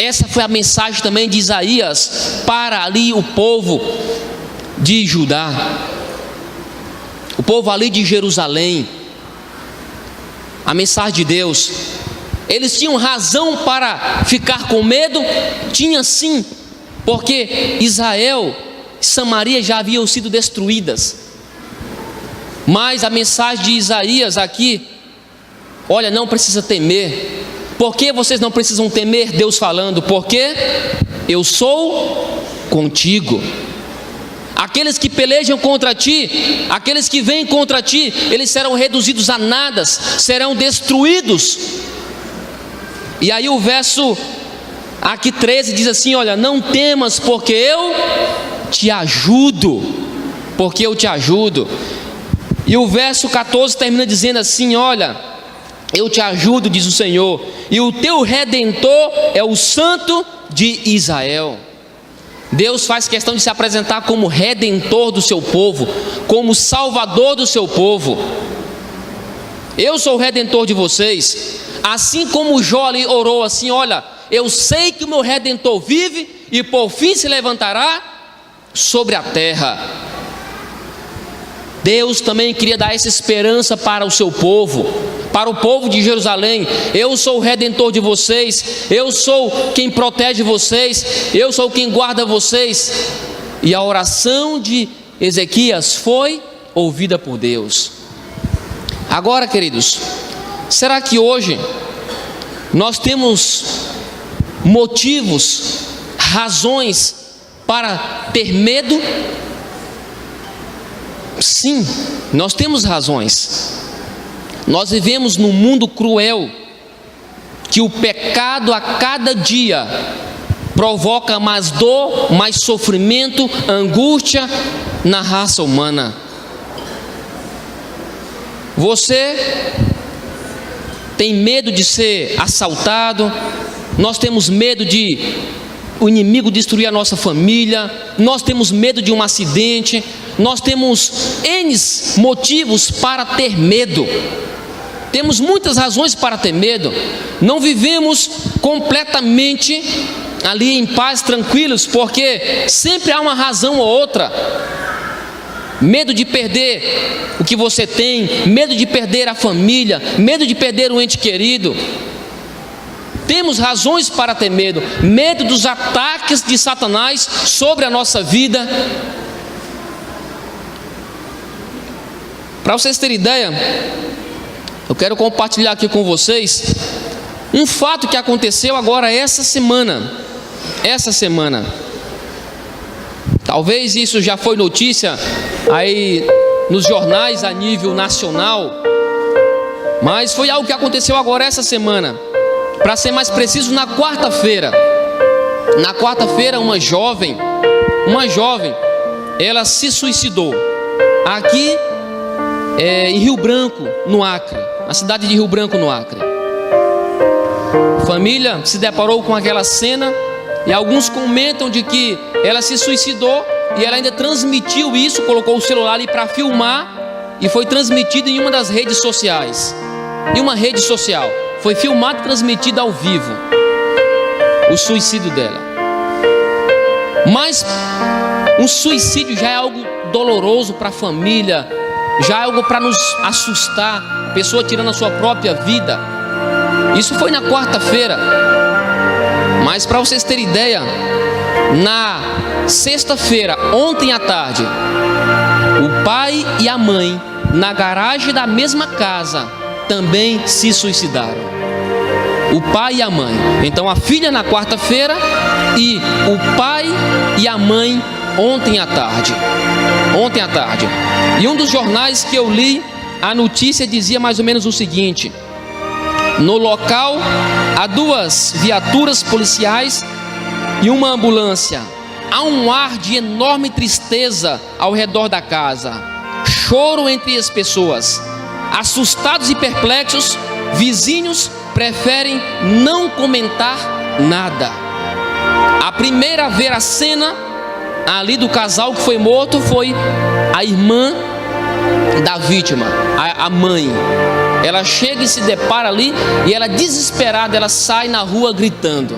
Essa foi a mensagem também de Isaías para ali o povo de Judá, o povo ali de Jerusalém. A mensagem de Deus. Eles tinham razão para ficar com medo? Tinha sim, porque Israel e Samaria já haviam sido destruídas. Mas a mensagem de Isaías aqui: olha, não precisa temer. Por que vocês não precisam temer? Deus falando: porque eu sou contigo. Aqueles que pelejam contra ti, aqueles que vêm contra ti, eles serão reduzidos a nada, serão destruídos. E aí o verso aqui 13 diz assim: olha, não temas, porque eu te ajudo. Porque eu te ajudo. E o verso 14 termina dizendo assim: olha, eu te ajudo, diz o Senhor, e o teu Redentor é o Santo de Israel. Deus faz questão de se apresentar como Redentor do seu povo, como Salvador do seu povo. Eu sou o Redentor de vocês. Assim como Jó ali orou assim: olha, eu sei que o meu Redentor vive e por fim se levantará sobre a terra. Deus também queria dar essa esperança para o seu povo, para o povo de Jerusalém. Eu sou o Redentor de vocês, eu sou quem protege vocês, eu sou quem guarda vocês. E a oração de Ezequias foi ouvida por Deus. Agora, queridos, será que hoje nós temos motivos, razões para ter medo? Sim, nós temos razões. Nós vivemos num mundo cruel, que o pecado a cada dia provoca mais dor, mais sofrimento, angústia na raça humana. Você tem medo de ser assaltado, nós temos medo de o inimigo destruir a nossa família, nós temos medo de um acidente, nós temos N motivos para ter medo. Temos muitas razões para ter medo. Não vivemos completamente ali em paz, tranquilos, porque sempre há uma razão ou outra. Medo de perder o que você tem, medo de perder a família, medo de perder um ente querido. Temos razões para ter medo. Medo dos ataques de Satanás sobre a nossa vida. Para vocês terem ideia, eu quero compartilhar aqui com vocês um fato que aconteceu agora essa semana. Talvez isso já foi notícia aí nos jornais a nível nacional, mas foi algo que aconteceu agora essa semana. Para ser mais preciso, na quarta-feira. Na quarta-feira, uma jovem, ela se suicidou. Aqui em Rio Branco, no Acre, na cidade de Rio Branco, no Acre. A família se deparou com aquela cena e alguns comentam de que ela se suicidou e ela ainda transmitiu isso, colocou o celular ali para filmar e foi transmitido em uma das redes sociais. Em uma rede social. Foi filmado e transmitido ao vivo o suicídio dela. Mas um suicídio já é algo doloroso para a família, já é algo para nos assustar, a pessoa tirando a sua própria vida. Isso foi na quarta-feira. Mas para vocês terem ideia, na sexta-feira, ontem à tarde, o pai e a mãe, na garagem da mesma casa, também se suicidaram. O pai e a mãe. Então a filha na quarta-feira e o pai e a mãe ontem à tarde. E um dos jornais que eu li, a notícia dizia mais ou menos o seguinte: no local há 2 viaturas policiais e uma ambulância. Há um ar de enorme tristeza ao redor da casa. Choro entre as pessoas. Assustados e perplexos, vizinhos preferem não comentar nada. A primeira a ver a cena ali do casal que foi morto foi a irmã da vítima, a mãe. Ela chega e se depara ali e ela, desesperada, ela sai na rua gritando.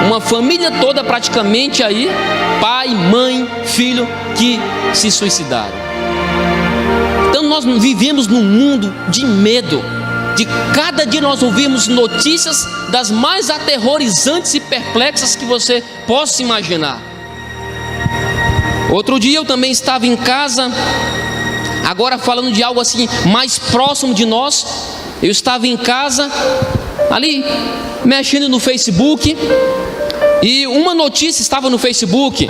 Uma família toda praticamente aí, pai, mãe, filho, que se suicidaram. Então nós vivemos num mundo de medo. De cada dia nós ouvimos notícias das mais aterrorizantes e perplexas que você possa imaginar. Outro dia eu também estava em casa, agora falando de algo assim mais próximo de nós. Eu estava em casa, ali mexendo no Facebook, e uma notícia estava no Facebook.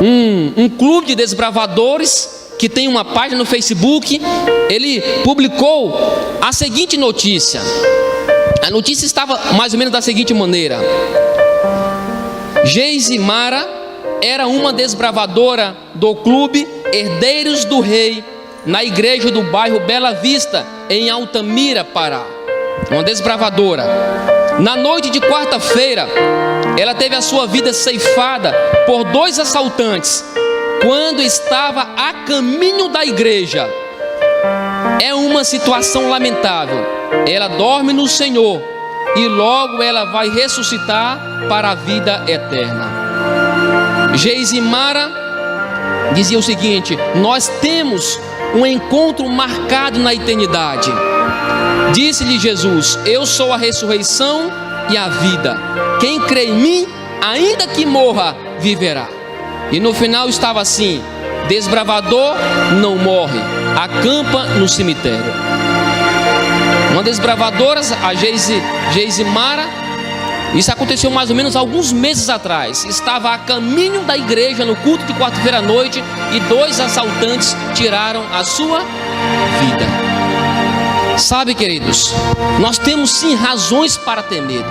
Um clube de desbravadores que tem uma página no Facebook, ele publicou a seguinte notícia. A notícia estava mais ou menos da seguinte maneira: Geizimara era uma desbravadora do clube Herdeiros do Rei, na igreja do bairro Bela Vista, em Altamira, Pará. Uma desbravadora. Na noite de quarta-feira, ela teve a sua vida ceifada por 2 assaltantes, quando estava a caminho da igreja. É uma situação lamentável. Ela dorme no Senhor e logo ela vai ressuscitar para a vida eterna. Geizimara dizia o seguinte: nós temos um encontro marcado na eternidade. Disse-lhe Jesus: eu sou a ressurreição e a vida. Quem crê em mim, ainda que morra, viverá. E no final estava assim: desbravador não morre, acampa no cemitério. Uma desbravadora, a Geizimara, isso aconteceu mais ou menos alguns meses atrás, estava a caminho da igreja no culto de quarta-feira à noite e 2 assaltantes tiraram a sua vida. Sabe, queridos, nós temos sim razões para ter medo.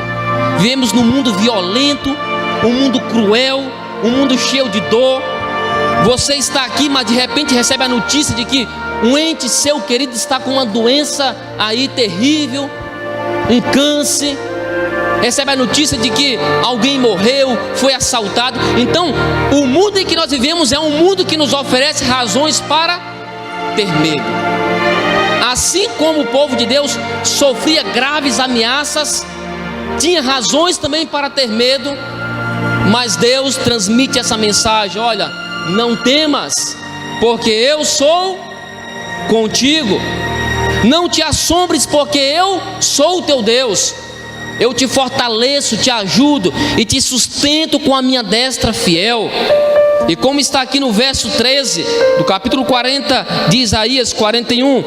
Vivemos num mundo violento, um mundo cruel, um mundo cheio de dor. Você está aqui, mas de repente recebe a notícia de que um ente seu querido está com uma doença aí terrível, um câncer. recebe a notícia de que alguém morreu, foi assaltado. Então, o mundo em que nós vivemos é um mundo que nos oferece razões para ter medo. Assim como o povo de Deus sofria graves ameaças, tinha razões também para ter medo, mas Deus transmite essa mensagem: olha, não temas, porque eu sou contigo. Não te assombres, porque eu sou o teu Deus. Eu te fortaleço, te ajudo e te sustento com a minha destra fiel. E como está aqui no verso 13 do capítulo 40 de Isaías 41,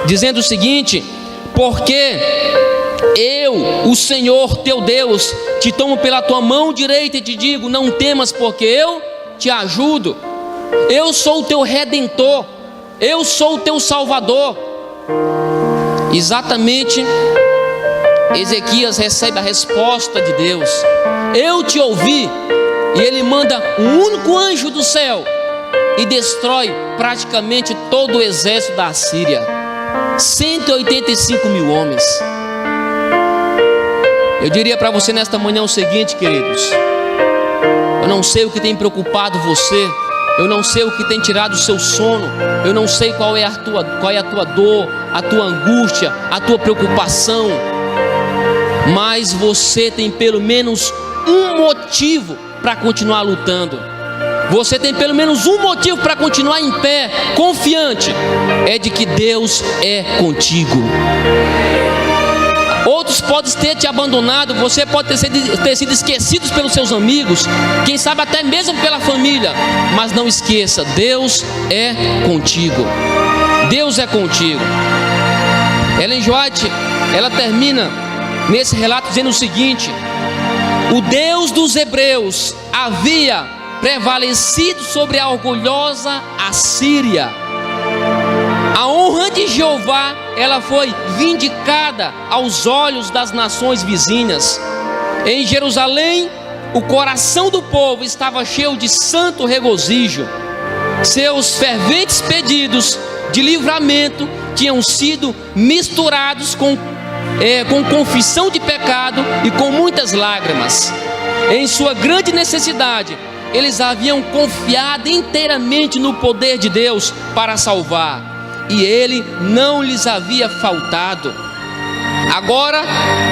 dizendo o seguinte: porque eu, o Senhor teu Deus, te tomo pela tua mão direita e te digo: não temas, porque eu te ajudo. Eu sou o teu redentor, eu sou o teu salvador. Exatamente, Ezequias recebe a resposta de Deus: eu te ouvi. E ele manda um único anjo do céu e destrói praticamente todo o exército da Assíria, 185 mil homens. Eu diria para você nesta manhã o seguinte, queridos: eu não sei o que tem preocupado você, eu não sei o que tem tirado o seu sono, eu não sei qual é a tua dor, a tua angústia, a tua preocupação, mas você tem pelo menos um motivo para continuar lutando. Você tem pelo menos um motivo para continuar em pé, confiante: é de que Deus é contigo. Outros podem ter te abandonado, você pode ter sido esquecido pelos seus amigos, quem sabe até mesmo pela família, mas não esqueça, Deus é contigo. Deus é contigo. Ellen White, ela termina nesse relato dizendo o seguinte: o Deus dos hebreus havia prevalecido sobre a orgulhosa Assíria. A honra de Jeová, ela foi vindicada aos olhos das nações vizinhas. Em Jerusalém, o coração do povo estava cheio de santo regozijo. Seus ferventes pedidos de livramento tinham sido misturados com confissão de pecado e com muitas lágrimas. Em sua grande necessidade, eles haviam confiado inteiramente no poder de Deus para salvar, e Ele não lhes havia faltado. Agora,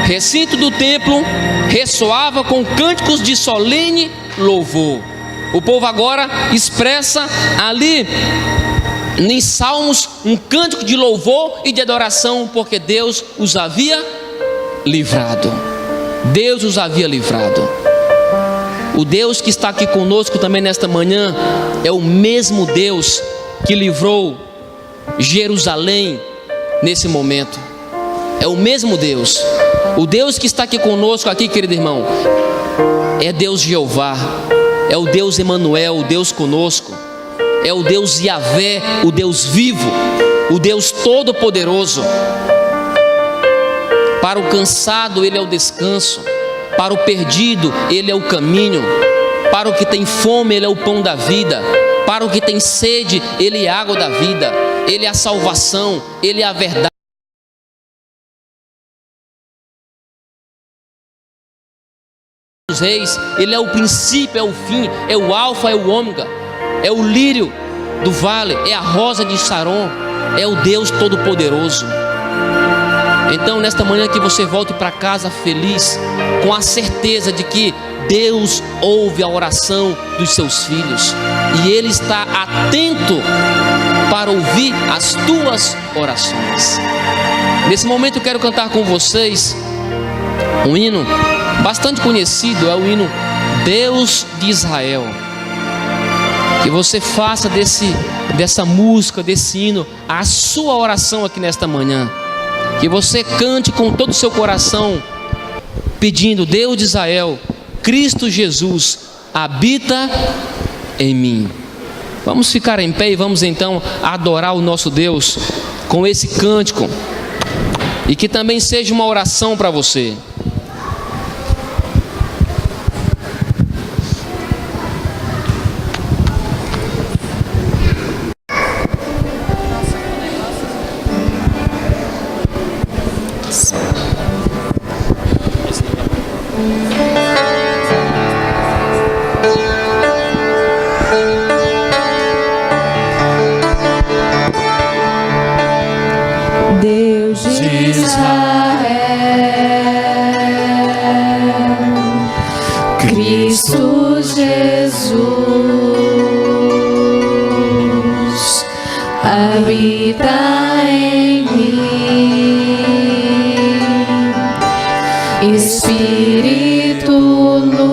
o recinto do templo ressoava com cânticos de solene louvor. O povo agora expressa ali em salmos um cântico de louvor e de adoração, porque Deus os havia livrado. Deus os havia livrado. O Deus que está aqui conosco também nesta manhã é o mesmo Deus que livrou Jerusalém nesse momento. É o mesmo Deus. O Deus que está aqui conosco aqui, querido irmão, é Deus Jeová, é o Deus Emanuel, o Deus conosco. É o Deus Yahvé, o Deus vivo, o Deus todo-poderoso. Para o cansado, Ele é o descanso. Para o perdido, Ele é o caminho. Para o que tem fome, Ele é o pão da vida. Para o que tem sede, Ele é a água da vida. Ele é a salvação, Ele é a verdade. Os reis, Ele é o princípio, é o fim, é o alfa, é o ômega. É o lírio do vale, é a rosa de Saron, é o Deus Todo-Poderoso. Então, nesta manhã, que você volte para casa feliz, com a certeza de que Deus ouve a oração dos seus filhos, e Ele está atento para ouvir as tuas orações. Nesse momento eu quero cantar com vocês um hino bastante conhecido, é o hino Deus de Israel. Que você faça dessa música, desse hino, a sua oração aqui nesta manhã. Que você cante com todo o seu coração, pedindo: Deus de Israel, Cristo Jesus, habita em mim. Vamos ficar em pé e vamos então adorar o nosso Deus com esse cântico. E que também seja uma oração para você. Cristo Jesus habita em mim, Espírito luz,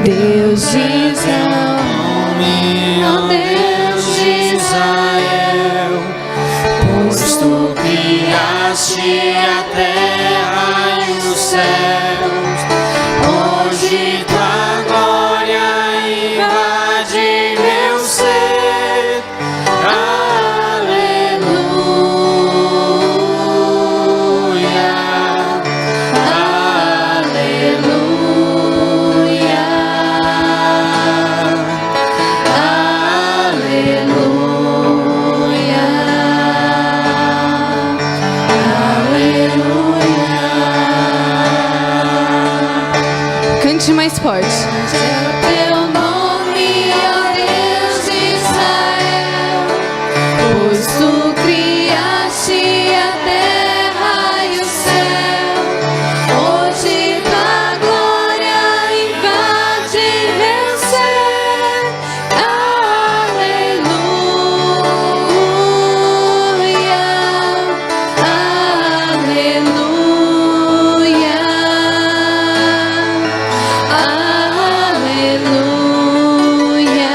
Deus de Israel, ó Deus de Israel, pois tu criaste a terra e os céus, hoje tua glória invade meu ser. Aleluia, aleluia, aleluia, aleluia. Cante mais forte. Teu nome, ó Deus de Israel, pois tu criaste a terra e o céu, hoje tua glória invade meu ser. Aleluia, aleluia, aleluia,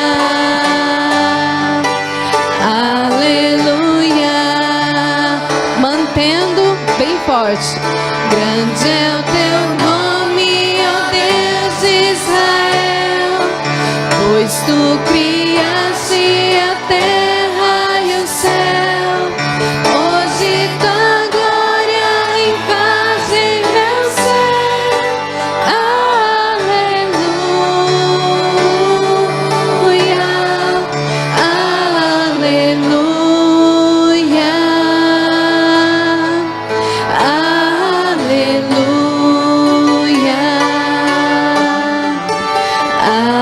aleluia. Mantendo bem forte. Grande é o teu nome, ó Deus de Israel, pois tu criaste a terra e o céu, hoje tua glória invade meu ser. Aleluia, aleluia,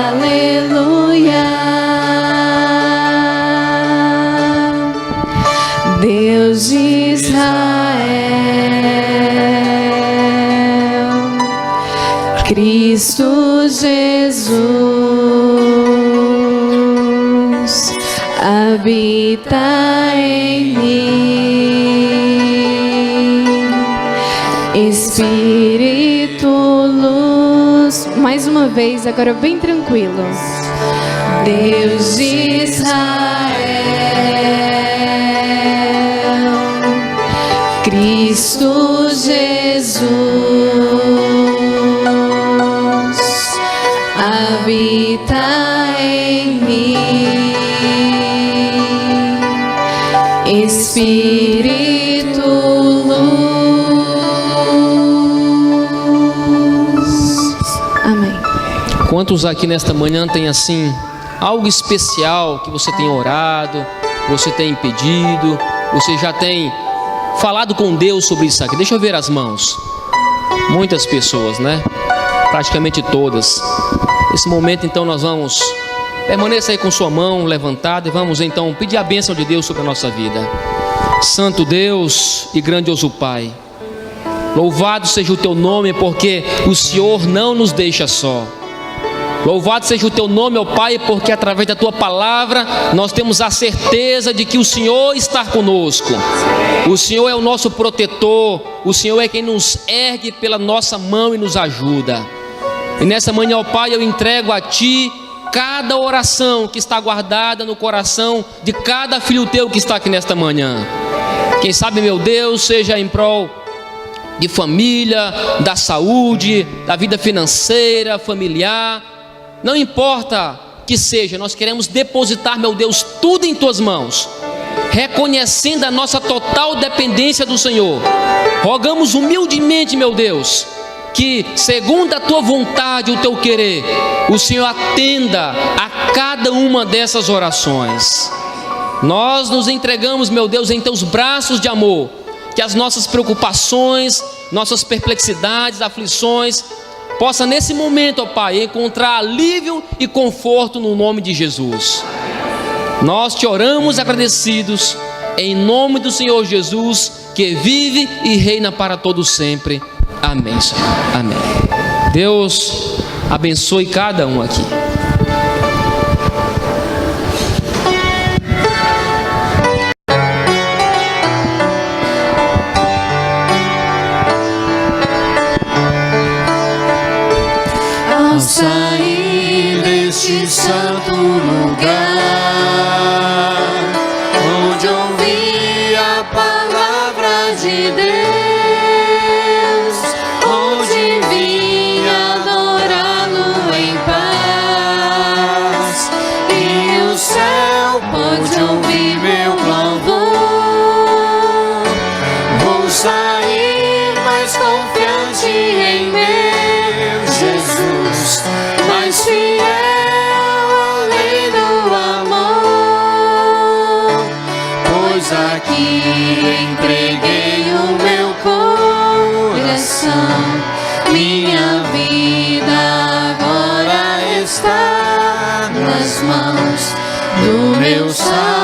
aleluia, aleluia. Deus de Israel, Cristo Jesus habita em mim, Espírito luz. Mais uma vez, agora bem tranquilo. Deus de Israel, Cristo Jesus habita em mim, Espírito luz. Amém. Quantos aqui nesta manhã tem assim algo especial que você tem orado, você tem pedido, você já tem falado com Deus sobre isso aqui? Deixa eu ver as mãos. Muitas pessoas, né? Praticamente todas. Nesse momento então nós vamos permaneça aí com sua mão levantada e vamos então pedir a bênção de Deus sobre a nossa vida. Santo Deus e grandioso Pai, louvado seja o teu nome, porque o Senhor não nos deixa só. Louvado seja o teu nome, ó Pai, porque através da tua palavra nós temos a certeza de que o Senhor está conosco. O Senhor é o nosso protetor, o Senhor é quem nos ergue pela nossa mão e nos ajuda. E nessa manhã, ó Pai, eu entrego a Ti cada oração que está guardada no coração de cada filho teu que está aqui nesta manhã. Quem sabe, meu Deus, seja em prol de família, da saúde, da vida financeira, familiar. Não importa que seja, nós queremos depositar, meu Deus, tudo em tuas mãos, reconhecendo a nossa total dependência do Senhor. Rogamos humildemente, meu Deus, que segundo a tua vontade, o teu querer, o Senhor atenda a cada uma dessas orações. Nós nos entregamos, meu Deus, em teus braços de amor, que as nossas preocupações, nossas perplexidades, aflições, possa nesse momento, ó Pai, encontrar alívio e conforto no nome de Jesus. Nós te oramos agradecidos, em nome do Senhor Jesus, que vive e reina para todo sempre. Amém, Senhor. Amém. Deus abençoe cada um aqui. Ao sair deste santo lugar, onde ouvi a palavra de Deus, onde vim adorá-lo em paz, e o céu pode ouvir meu clamor, vou sair mais confiante em meu Jesus, mais fiel além do amor, pois aqui entreguei o meu coração, minha vida agora está nas mãos do meu Salvador.